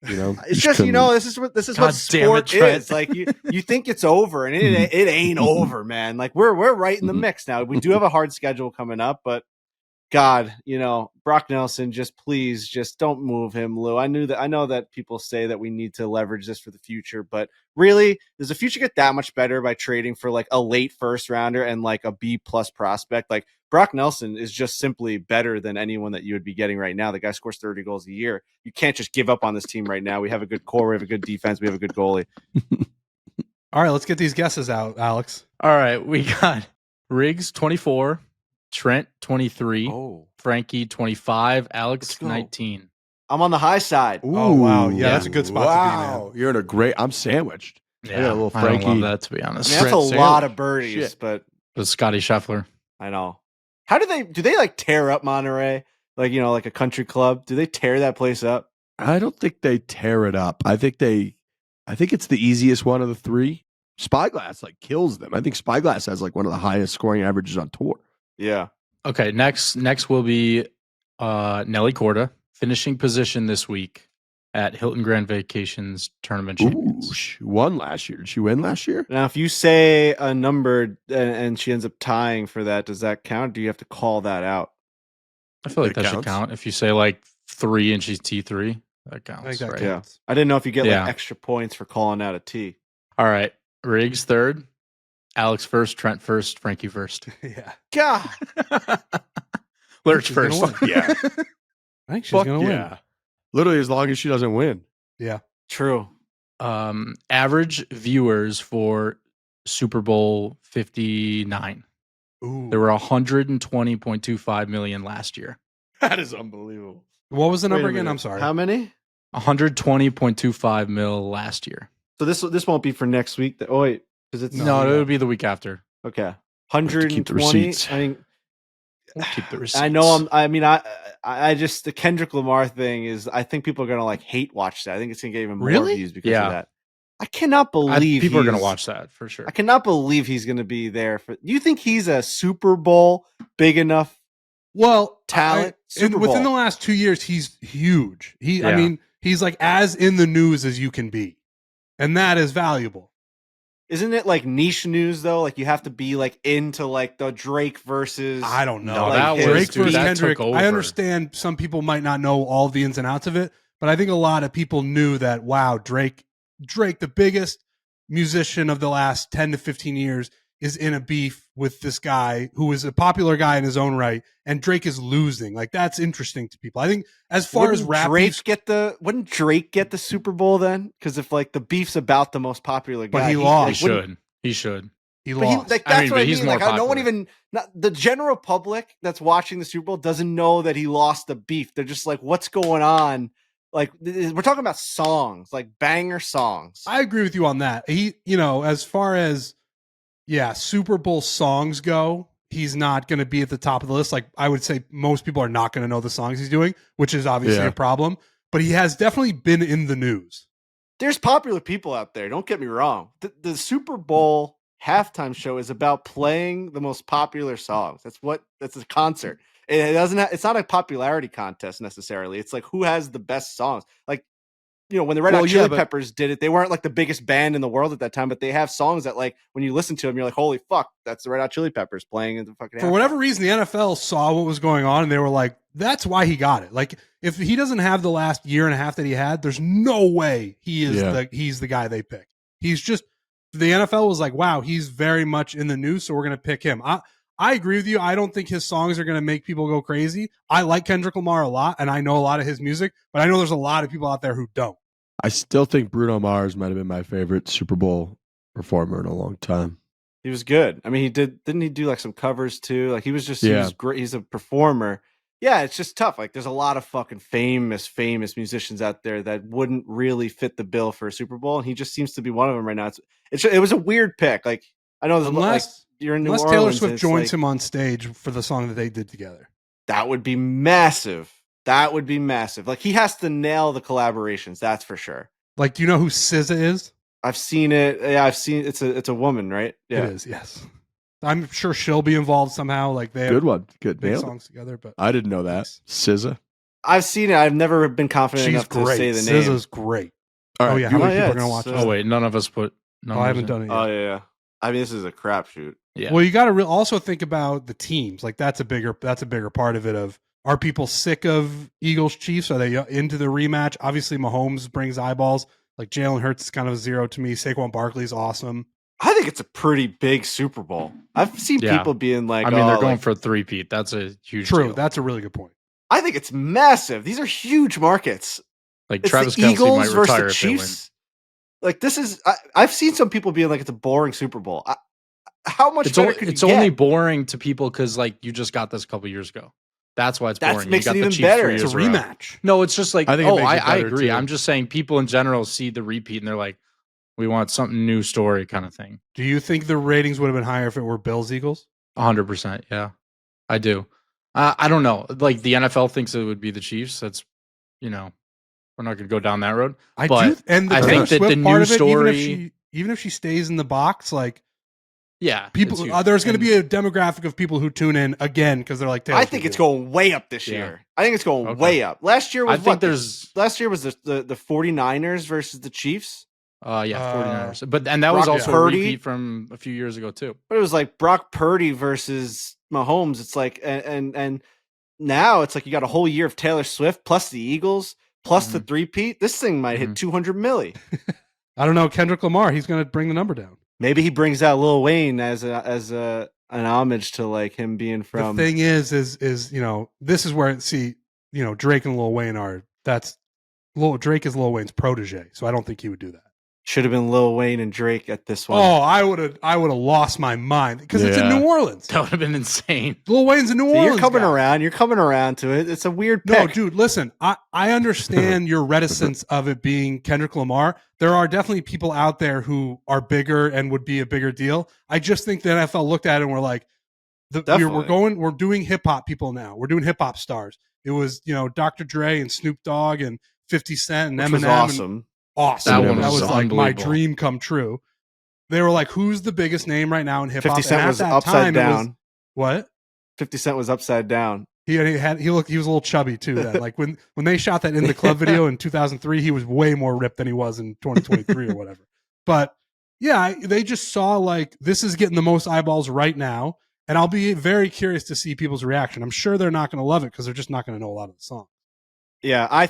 You know, It's just, couldn't- this is what God sport damn it, Trent. is. Like you think it's over, and it ain't over, man. Like we're right in the mix now. We do have a hard schedule coming up, but God, Brock Nelson, please don't move him, Lou. I know that people say that we need to leverage this for the future, but really, does the future get that much better by trading for like a late first rounder and like a B+ prospect? Like Brock Nelson is just simply better than anyone that you would be getting right now. The guy scores 30 goals a year. You can't just give up on this team right now. We have a good core, we have a good defense, we have a good goalie. All right, let's get these guesses out, Alex. All right, we got Riggs 24, Trent 23, Oh, Frankie 25, Alex Let's go. 19. I'm on the high side. Oh, wow. Yeah, that's a good spot to be, man. Wow, you're in a great. I'm sandwiched. Yeah, got a little I don't love Frankie. that, to be honest. I mean, that's a Trent lot Sandwich. of birdies, Shit. but It was Scotty Scheffler. I know. How do they like tear up Monterey? Like, like a country club? Do they tear that place up? I don't think they tear it up. I think it's the easiest one of the three. Spyglass kills them. I think Spyglass has one of the highest scoring averages on tour. Yeah. Okay, next will be Nelly Korda, finishing position this week at Hilton Grand Vacations Tournament Ooh, Champions. she won last year. Did she win last year? Now, if you say a number and she ends up tying for that, does that count? Do you have to call that out? I feel like It that should counts. count. If you say 3 and she's T3, that counts. I think that right? counts. I didn't know if you get Yeah. extra points for calling out a T. All right, Riggs third, Alex first, Trent first, Frankie first. Yeah. God. Lurch She's gonna first. win. Yeah. I think she's Fuck going to yeah. Literally, as long as she doesn't win. win. True. Average viewers for Super Bowl 59. Ooh. There were 120.25 million last year. That is unbelievable. What was the Wait a number again? minute. I'm sorry. How many? 120.25 mil last year. So this won't be for next week. Oh wait, because it's No, yeah. it would be the week after. okay. to keep the 120. receipts. I mean, We'll keep the receipts. I know. I just the Kendrick Lamar thing is. I think people are gonna hate watch that. I think it's gonna get even more Really? views because Yeah. of that. I cannot believe people are going to he's- watch that for sure. I cannot believe he's going to be there for. Do you think he's a Super Bowl big enough? Well, Talent, Super within Bowl. the last 2 years, he's huge. I Yeah. mean, he's as in the news as you can be, and that is valuable. Isn't it niche news though? You have to be into the Drake versus. I don't know. No, Like that his- was Drake dude, versus that Kendrick. took over. I understand some people might not know all the ins and outs of it, but I think a lot of people knew that. Wow, Drake, the biggest musician of the last 10 to 15 years, is in a beef with this guy who is a popular guy in his own right, and Drake is losing. That's interesting to people. I think as far as rap Drake beefs, wouldn't Drake get the Super Bowl then? Because if the beef's about the most popular guy, But he lost. He should. He should. he But he, lost. that's I mean, what but I he's mean. more No one popular. even, not, the general public that's watching the Super Bowl doesn't know that he lost the beef. They're just what's going on? We're talking about songs, banger songs. I agree with you on that. He, as far as Super Bowl songs go, he's not going to be at the top of the list. I would say most people are not going to know the songs he's doing, which is obviously Yeah. a problem. But he has definitely been in the news. There's popular people out there. Don't get me wrong. The Super Bowl halftime show is about playing the most popular songs. That's a concert. It doesn't. It's not a popularity contest necessarily. It's who has the best songs. When the Red Hot Chili Peppers did it, they weren't the biggest band in the world at that time, but they have songs that when you listen to them, you're like, holy fuck, that's the Red Hot Chili Peppers playing in the fucking. For whatever reason, the NFL saw what was going on and they were like, that's why he got it. if he doesn't have the last year and a half that he had, there's no way he's the guy they pick. He's just, the NFL was like, wow, he's very much in the news, so we're going to pick him. I agree with you. I don't think his songs are going to make people go crazy. I like Kendrick Lamar a lot, and I know a lot of his music, but I know there's a lot of people out there who don't. I still think Bruno Mars might have been my favorite Super Bowl performer in a long time. He was good. I mean, didn't he do like some covers too? Like he was great. He's a performer. Yeah, it's just tough. Like there's a lot of fucking famous musicians out there that wouldn't really fit the bill for a Super Bowl, and he just seems to be one of them right now. It was a weird pick. Like I know unless you're in New Orleans, Taylor Swift joins him on stage for the song that they did together. That would be massive. That would be massive. Like he has to nail the collaborations. That's for sure. Like, do you know who SZA is? I've seen it. Yeah, I've seen it's a woman, right? Yeah, it is. Yes, I'm sure she'll be involved somehow. Like they have good one, good big songs together. But I didn't know that. SZA. I've seen it. I've never been confident enough to say the name. SZA's great. All right. Oh yeah, how many people are gonna watch this? Oh wait, none of us put. I haven't done it yet. Oh yeah. I mean, this is a crapshoot. Yeah. Well, you got to also think about the teams. Like that's a bigger part of it. Of are people sick of Eagles Chiefs? Are they into the rematch? Obviously, Mahomes brings eyeballs. Like Jalen Hurts is kind of a zero to me. Saquon Barkley's awesome. I think it's a pretty big Super Bowl. I've seen people being like, I mean, they're going for a three-peat. That's a huge deal. That's a really good point. I think it's massive. These are huge markets. Like it's Travis the Kelce Eagles might versus retire the if they win. Chiefs. Like this is, I've seen some people being like, it's a boring Super Bowl. How much better could it's you get? only boring to people because like you just got this a couple years ago. That's why it's boring. That makes you got it even the better. It's a rematch. No, it's just like, I think I agree. Too. I'm just saying people in general see the repeat and they're like, we want something new story kind of thing. Do you think the ratings would have been higher if it were Bills Eagles? 100%. Yeah, I do. I don't know. Like the NFL thinks it would be the Chiefs. That's, we're not going to go down that road. I think that the new story, even if she stays in the box, like, yeah, people. There's going to be a demographic of people who tune in again because they're like, I think it's going way up this year. I think it's going way up. Last year was last year was the 49ers versus the Chiefs. 49ers. And that was also a repeat from a few years ago too. But it was like Brock Purdy versus Mahomes. It's like and now it's like you got a whole year of Taylor Swift plus the Eagles plus the three-peat. This thing might hit 200 milli. I don't know. Kendrick Lamar, he's going to bring the number down. Maybe he brings out Lil Wayne as an homage to like him being from. The thing is this is where Drake and Lil Wayne Drake is Lil Wayne's protege, so I don't think he would do that. Should have been Lil Wayne and Drake at this one. Oh, I would have lost my mind because it's in New Orleans. That would have been insane. Lil Wayne's in New Orleans. You're coming around to it. It's a weird pick. No, dude, listen. I understand your reticence of it being Kendrick Lamar. There are definitely people out there who are bigger and would be a bigger deal. I just think the NFL looked at it and we're like, we're doing hip hop people now. We're doing hip hop stars. It was Dr. Dre and Snoop Dogg and 50 Cent and Which Eminem. Was awesome. Awesome. That was like my dream come true. They were like, who's the biggest name right now in hip hop? 50 Cent was upside down. What? 50 Cent was upside down. He was a little chubby too then. Like when they shot that In the Club video in 2003, he was way more ripped than he was in 2023 or whatever. But yeah, they just saw like this is getting the most eyeballs right now. And I'll be very curious to see people's reaction. I'm sure they're not going to love it because they're just not going to know a lot of the songs. Yeah, I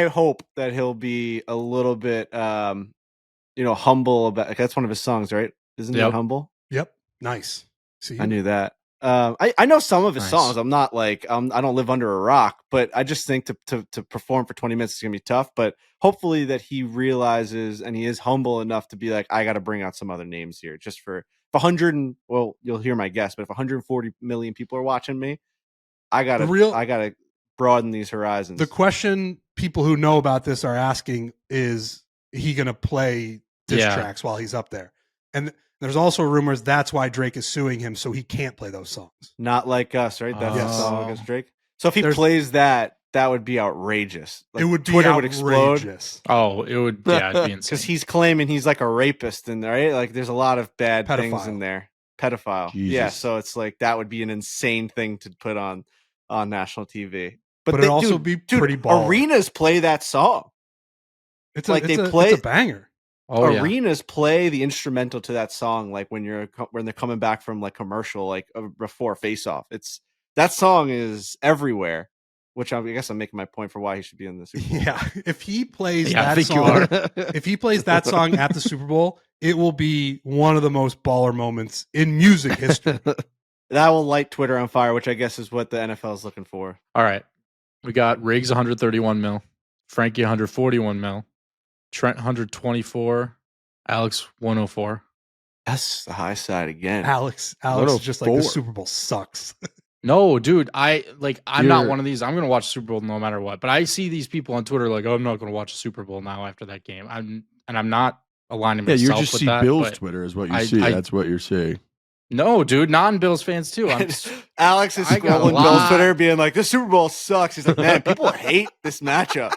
hope that he'll be a little bit, humble about. That's one of his songs, right? Isn't it Humble? Yep. Nice. See, I knew that. I know some of his songs. I'm not like I don't live under a rock, but I just think to perform for 20 minutes is gonna be tough. But hopefully that he realizes and he is humble enough to be like, I got to bring out some other names here, just for 100. Well, you'll hear my guess, but if 140 million people are watching me, I gotta broaden these horizons. The question people who know about this are asking is he going to play diss tracks while he's up there? And there's also rumors that's why Drake is suing him, so he can't play those songs. Not Like Us, right? That's the song against Drake. So if he plays that would be outrageous. Like, it would be Twitter outrageous. Would explode. Oh, it would be insane. Because he's claiming he's like a rapist in there, right? Like there's a lot of bad things in there. Pedophile. Jesus. Yeah, so it's like that would be an insane thing to put on national TV. But it'd also be pretty baller. Arenas play that song. It's a banger. Arenas play the instrumental to that song, like when they're coming back from like commercial, like before Face Off. That song is everywhere which I guess I'm making my point for why he should be in the Super Bowl. Yeah, if he plays Yeah, I that think you song, are. if he plays that song at the Super Bowl, it will be one of the most baller moments in music history. That will light Twitter on fire, which I guess is what the NFL is looking for. All right. We got Riggs 131 mil, Frankie 141 mil, Trent 124, Alex 104. That's the high side again. Alex is just like, the 104. Super Bowl sucks. No, dude, I'm not You're- one of these. I'm going to watch Super Bowl no matter what. But I see these people on Twitter like, oh, I'm not going to watch a Super Bowl now after that game. I'm not aligning Yeah, myself you just with see that. Bills but Twitter is what you I- see. I- That's what you're seeing. No, dude, non-Bills fans too. Alex is I got a scrolling Bill's lot. Twitter being like, the Super Bowl sucks. He's like, man, people hate this matchup.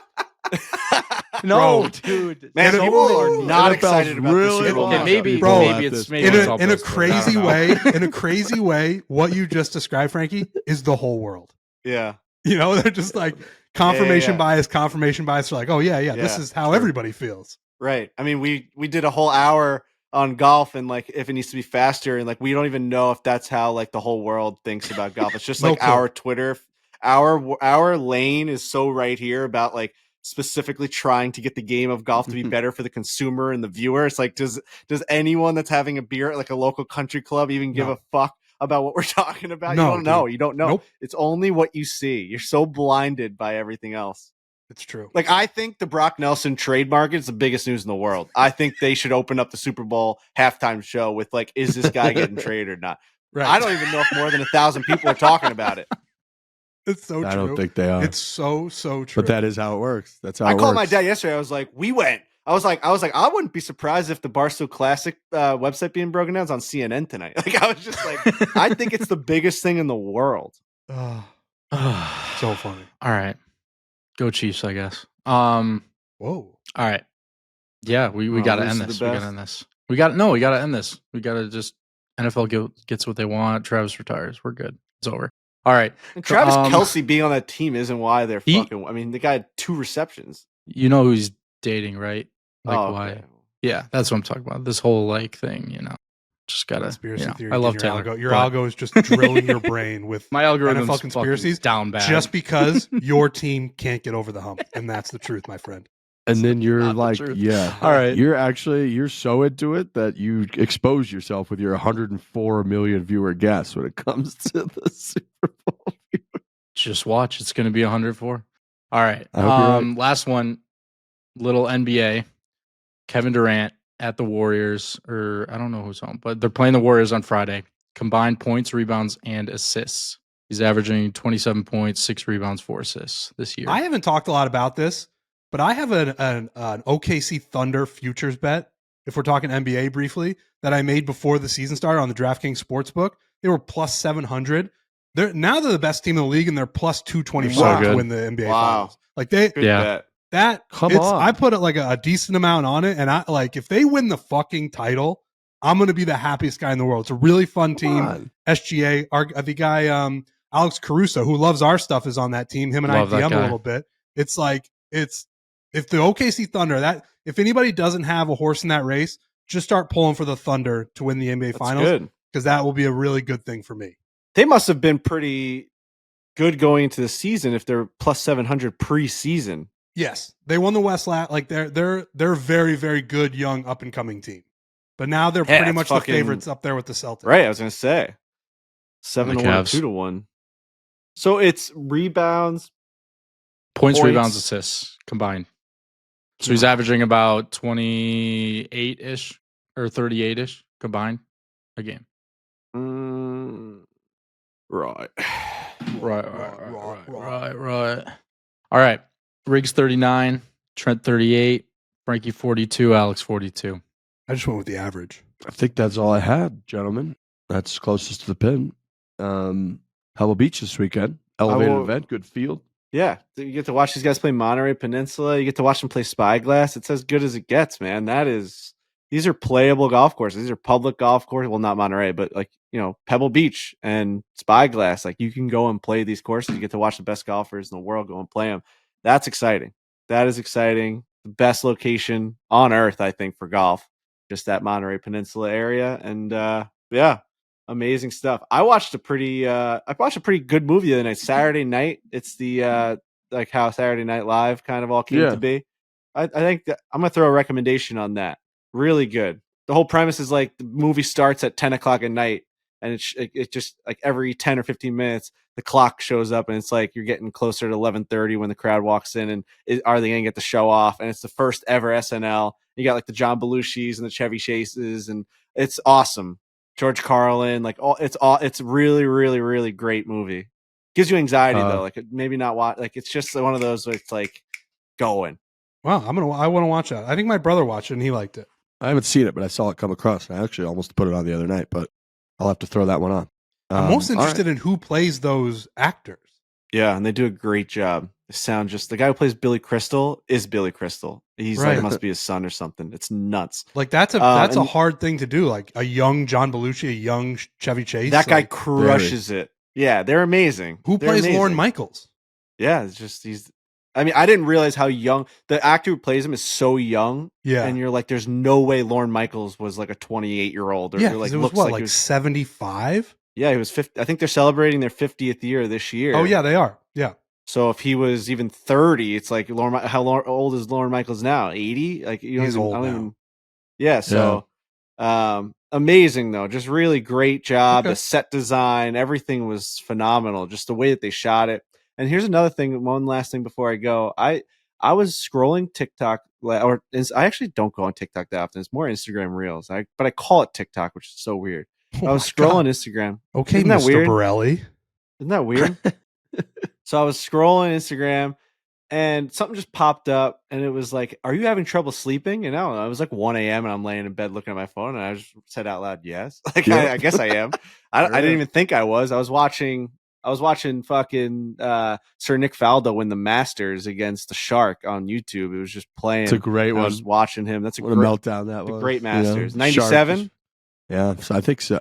No, Bro, dude. Man, In a- people are not NFL's excited about really this Super Bowl lost. Okay, maybe Bro, maybe it's maybe in it's a all in a Bills fans. I crazy don't know. way, in a crazy way, what you just described, Frankie, is the whole world. Yeah. You know, they're just like confirmation yeah. bias, confirmation bias. They're like, oh yeah, this Yeah, is how sure. everybody feels. Right. I mean, we did a whole hour on golf and like if it needs to be faster and like we don't even know if that's how like the whole world thinks about golf. It's just No like clue. our Twitter, our lane is so right here about like specifically trying to get the game of golf to be better for the consumer and the viewer. It's like does anyone that's having a beer at like a local country club even give No. a fuck about what we're talking about? No, you don't know. dude. You don't know. Nope. It's only what you see. You're so blinded by everything else. It's true. Like, I think the Brock Nelson trade market is the biggest news in the world. I think they should open up the Super Bowl halftime show with, like, is this guy getting traded or not? Right. I don't even know if more than 1,000 people are talking about it. It's so I true. don't think they are. It's so true. But that is how it works. That's how I it called my works. dad yesterday. I was like, we went. I was like, I wouldn't be surprised if the Barstool Classic website being broken down is on CNN tonight. Like, I was just like, I think it's the biggest thing in the world. Oh, All so funny. right. Go Chiefs, I guess. Whoa. All right. Yeah, we Oh, got to this end is this. the We got to best. end this. We got to end this. We got to just NFL gets what they want. Travis retires. We're good. It's over. All right. And Travis Um, Kelce being on that team isn't why they're he- fucking. I mean, the guy had 2 receptions. You know who he's dating, right? Like Oh, why? okay. Yeah, that's what I'm talking about. This whole like thing, just gotta. Conspiracy theory. I love your Taylor. algo. Your but algo is just drilling your brain with My algorithm NFL conspiracies down bad. just because your team can't get over the hump, and that's the truth, my friend. And then you're not the like, truth. yeah. All right. You're so into it that you expose yourself with your 104 million viewer guess when it comes to the Super Bowl. Just watch. It's going to be 104. All right. I hope you're right. Last one. Little NBA. Kevin Durant at the Warriors, or I don't know who's home, but they're playing the Warriors on Friday. Combined points, rebounds, and assists. He's averaging 27 points, 6 rebounds, 4 assists this year. I haven't talked a lot about this, but I have an OKC Thunder futures bet, if we're talking NBA briefly, that I made before the season started on the DraftKings Sportsbook. They were plus 700. They're the best team in the league, and they're plus 225 So to good. win the NBA Wow. Finals. Like they Good Yeah. bet. that Come it's, on. I put like a decent amount on it, and I like if they win the fucking title, I'm gonna be the happiest guy in the world. It's a really fun Come team. on. SGA, the guy Alex Caruso, who loves our stuff, is on that team. Him and Love I that DM a guy. little bit. It's like if the OKC Thunder, if anybody doesn't have a horse in that race, just start pulling for the Thunder to win the NBA That's Finals, good. because that will be a really good thing for me. They must have been pretty good going into the season if they're plus 700 preseason. Yes, they won the West. Like they're very, very good young up and coming team. But now they're Yeah, pretty it's much fucking- the favorites up there with the Celtics. Right. I was going to say 7 The to 1 or Cavs. 2 to 1. So it's rebounds. Points, Points. rebounds, assists combined. So he's averaging about 28-ish or 38-ish combined a game. Right. Right. All right. Riggs 39, Trent 38, Frankie 42, Alex 42. I just went with the average. I think that's all I had, gentlemen. That's closest to the pin. Pebble Beach this weekend. Elevated will- event, good field. Yeah. You get to watch these guys play Monterey Peninsula. You get to watch them play Spyglass. It's as good as it gets, man. These are playable golf courses. These are public golf courses. Well, not Monterey, but like, Pebble Beach and Spyglass. Like you can go and play these courses. You get to watch the best golfers in the world go and play them. That's exciting. That is exciting. The best location on earth, I think, for golf. Just that Monterey Peninsula area. And Amazing stuff. I watched a pretty good movie the other night. Saturday Night. It's the like how Saturday Night Live kind of all came to be. I think that I'm gonna throw a recommendation on that. Really good. The whole premise is like the movie starts at 10 o'clock at night, and it just like every 10 or 15 minutes the clock shows up, and it's like you're getting closer to 11:30 when the crowd walks in, and are they gonna get the show off? And it's the first ever SNL. You got like the John Belushi's and the Chevy Chases, and it's awesome. George Carlin, like it's really, really, really great movie. Gives you anxiety though, like maybe not watch. Like it's just one of those where it's like going. Wow, I want to watch that. I think my brother watched it and he liked it. I haven't seen it, but I saw it come across. I actually almost put it on the other night, but I'll have to throw that one on. I'm most interested in who plays those actors. Yeah, and they do a great job. They sound just the guy who plays Billy Crystal is Billy Crystal. He's like must be his son or something. It's nuts. Like that's a hard thing to do. Like a young John Belushi, a young Chevy Chase. That guy crushes it. Yeah, they're amazing. Who plays Lorne Michaels? Yeah, it's just I mean, I didn't realize how young the actor who plays him is so young. Yeah, and you're like, there's no way Lorne Michaels was like a 28-year-old. Yeah, like, it was what, like 75? Yeah, he was 50. I think they're celebrating their 50th year this year. Oh yeah, they are. Yeah. So if he was even 30, it's like how old is Lorne Michaels now? 80? Like he's old now. Yeah. So, amazing though. Just really great job. The set design, everything was phenomenal. Just the way that they shot it. And here's another thing. One last thing before I go. I was scrolling TikTok, or I actually don't go on TikTok that often. It's more Instagram Reels. But I call it TikTok, which is so weird. I was scrolling Instagram. Okay, Isn't that Mr. Weird? Borelli. Isn't that weird? So I was scrolling Instagram and something just popped up and it was like, are you having trouble sleeping? And I don't know, it was like 1 a.m. and I'm laying in bed looking at my phone and I just said out loud, yes. Like, I guess I am. I didn't even think I was. I was watching fucking Sir Nick Faldo win the Masters against the Shark on YouTube. It was just playing. It's a great one. I was watching him. That's a meltdown that was. Great Masters. 97? Yeah, so I think so.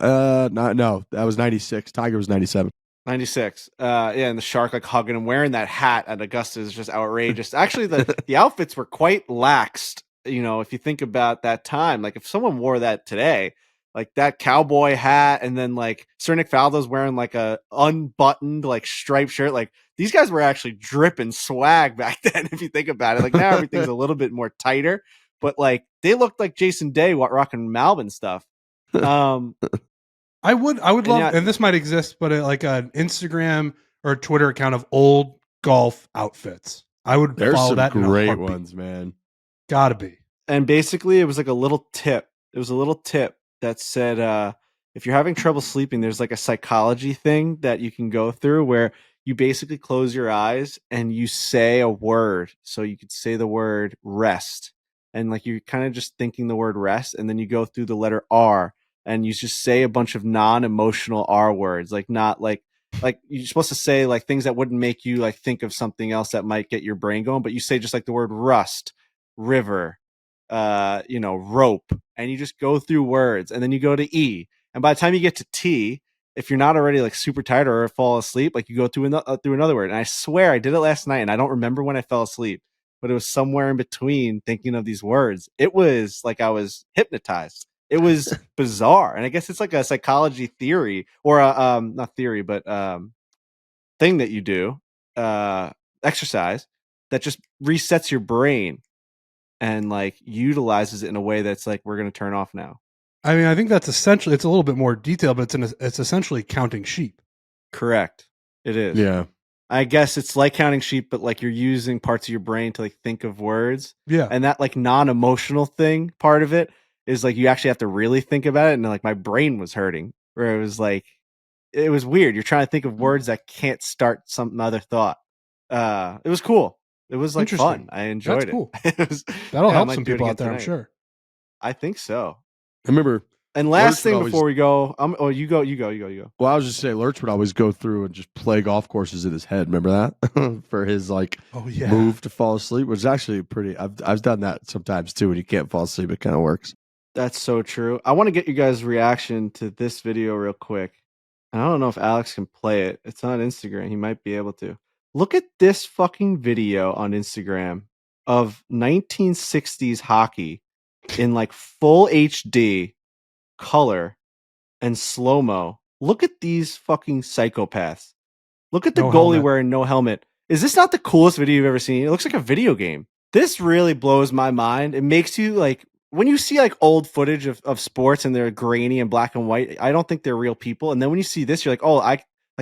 No, that was 96. Tiger was 97. 96. And the Shark like hugging him, wearing that hat at Augusta is just outrageous. Actually, the outfits were quite laxed. You know, if you think about that time, like if someone wore that today, like that cowboy hat, and then like Sir Nick Faldo's wearing like a unbuttoned like striped shirt, like these guys were actually dripping swag back then. If you think about it, like now everything's a little bit more tighter, but like they looked like Jason Day rocking Malvin stuff. I would love, and this might exist, but like an Instagram or a Twitter account of old golf outfits. I would follow that. There's some great ones, man. Gotta be. And basically, it was like a little tip. It was a little tip that said, if you're having trouble sleeping, there's like a psychology thing that you can go through where you basically close your eyes and you say a word. So you could say the word rest, and like you're kind of just thinking the word rest, and then you go through the letter R. And you just say a bunch of non-emotional R words, like not like you're supposed to say like things that wouldn't make you like think of something else that might get your brain going, but you say just like the word rust, river, rope, and you just go through words, and then you go to E, and by the time you get to T, if you're not already like super tired or fall asleep, like you go through another word. And I swear I did it last night, and I don't remember when I fell asleep, but it was somewhere in between thinking of these words. It was like I was hypnotized. It was bizarre. And I guess it's like a psychology theory or not theory, but thing that you do, exercise that just resets your brain and like utilizes it in a way that's like, we're going to turn off now. I mean, I think that's essentially, it's a little bit more detailed, but it's essentially counting sheep. Correct. It is. Yeah. I guess it's like counting sheep, but like you're using parts of your brain to like think of words. Yeah. And that like non-emotional thing part of it is like you actually have to really think about it, and like my brain was hurting where it was like it was weird. You're trying to think of words that can't start some other thought. It was cool. It was like fun. I enjoyed it. Cool. That'll help some people out there, I'm sure. I think so. I remember. And last thing before we go, you go. Well, I was just saying, Lurch would always go through and just play golf courses in his head. Remember that for his move to fall asleep, which is actually pretty. I've done that sometimes too. When you can't fall asleep, it kind of works. That's so true. I want to get you guys' reaction to this video real quick. And I don't know if Alex can play it. It's on Instagram. He might be able to. Look at this fucking video on Instagram of 1960s hockey in like full HD color and slow-mo. Look at these fucking psychopaths. Look at the No goalie helmet. wearing no helmet. Is this not the coolest video you've ever seen? It looks like a video game. This really blows my mind. It makes you like, when you see like old footage of sports and they're grainy and black and white, I don't think they're real people. And then when you see this, you're like, oh,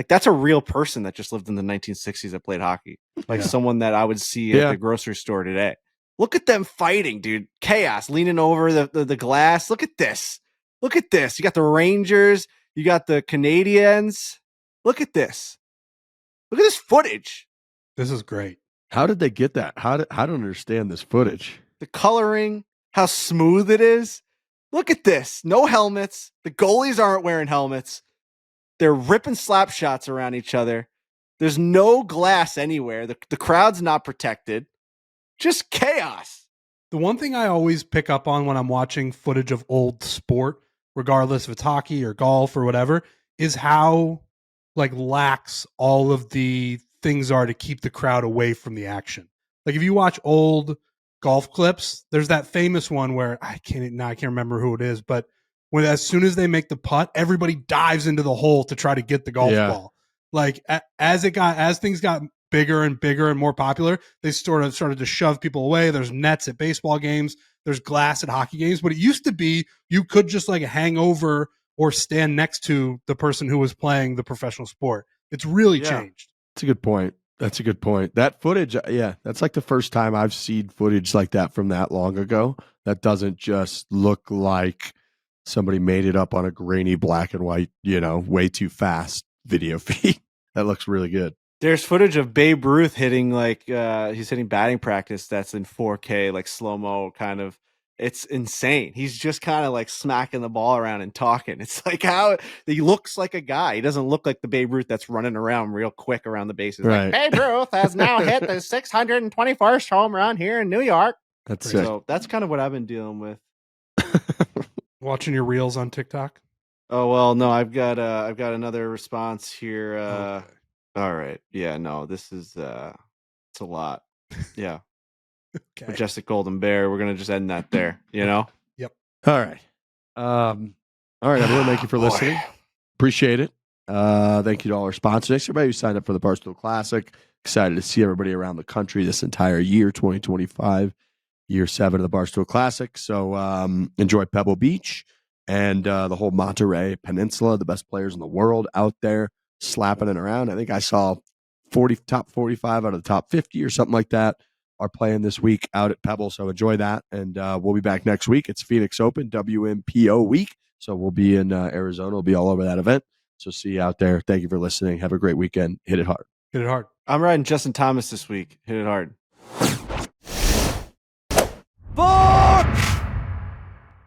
that's a real person that just lived in the 1960s that played hockey. Like someone that I would see at the grocery store today. Look at them fighting, dude. Chaos, leaning over the glass. Look at this. Look at this. You got the Rangers. You got the Canadians. Look at this. Look at this footage. This is great. How did they get that? I don't understand this footage. The coloring, how smooth it is. Look at this. No helmets. The goalies aren't wearing helmets. They're ripping slap shots around each other. There's no glass anywhere. The crowd's not protected. Just chaos. The one thing I always pick up on when I'm watching footage of old sport, regardless if it's hockey or golf or whatever, is how like lax all of the things are to keep the crowd away from the action. Like if you watch old golf clips, there's that famous one where I can't remember who it is, but when as soon as they make the putt, everybody dives into the hole to try to get the golf ball. Like as things got bigger and bigger and more popular, they started to shove people away. There's nets at baseball games, there's glass at hockey games, but it used to be you could just like hang over or stand next to the person who was playing the professional sport. It's really changed. That's a good point. That's a good point. That footage, that's like the first time I've seen footage like that from that long ago. That doesn't just look like somebody made it up on a grainy black and white, way too fast video feed. That looks really good. There's footage of Babe Ruth hitting he's hitting batting practice that's in 4K, like slow-mo kind of. It's insane. He's just kind of like smacking the ball around and talking. It's like how he looks like a guy. He doesn't look like the Babe Ruth that's running around real quick around the bases. Right. Like, Babe Ruth has now hit the 621st home run here in New York. That's sick. So that's kind of what I've been dealing with. Watching your reels on TikTok? Oh well, no, I've got another response here. Okay. All right. Yeah, no, this is it's a lot. Yeah. Okay. Majestic Golden Bear. We're gonna just end that there, you know? Yep. All right. All right, everyone. Thank you for listening. Appreciate it. Thank you to all our sponsors. Thanks everybody who signed up for the Barstool Classic. Excited to see everybody around the country this entire year, 2025, year 7 of the Barstool Classic. So enjoy Pebble Beach and the whole Monterey Peninsula, the best players in the world out there slapping it around. I think I saw top 45 out of the top 50 or something like that are playing this week out at Pebble. So enjoy that. And we'll be back next week. It's Phoenix Open, WMPO week. So we'll be in Arizona. We'll be all over that event. So see you out there. Thank you for listening. Have a great weekend. Hit it hard. Hit it hard. I'm riding Justin Thomas this week. Hit it hard.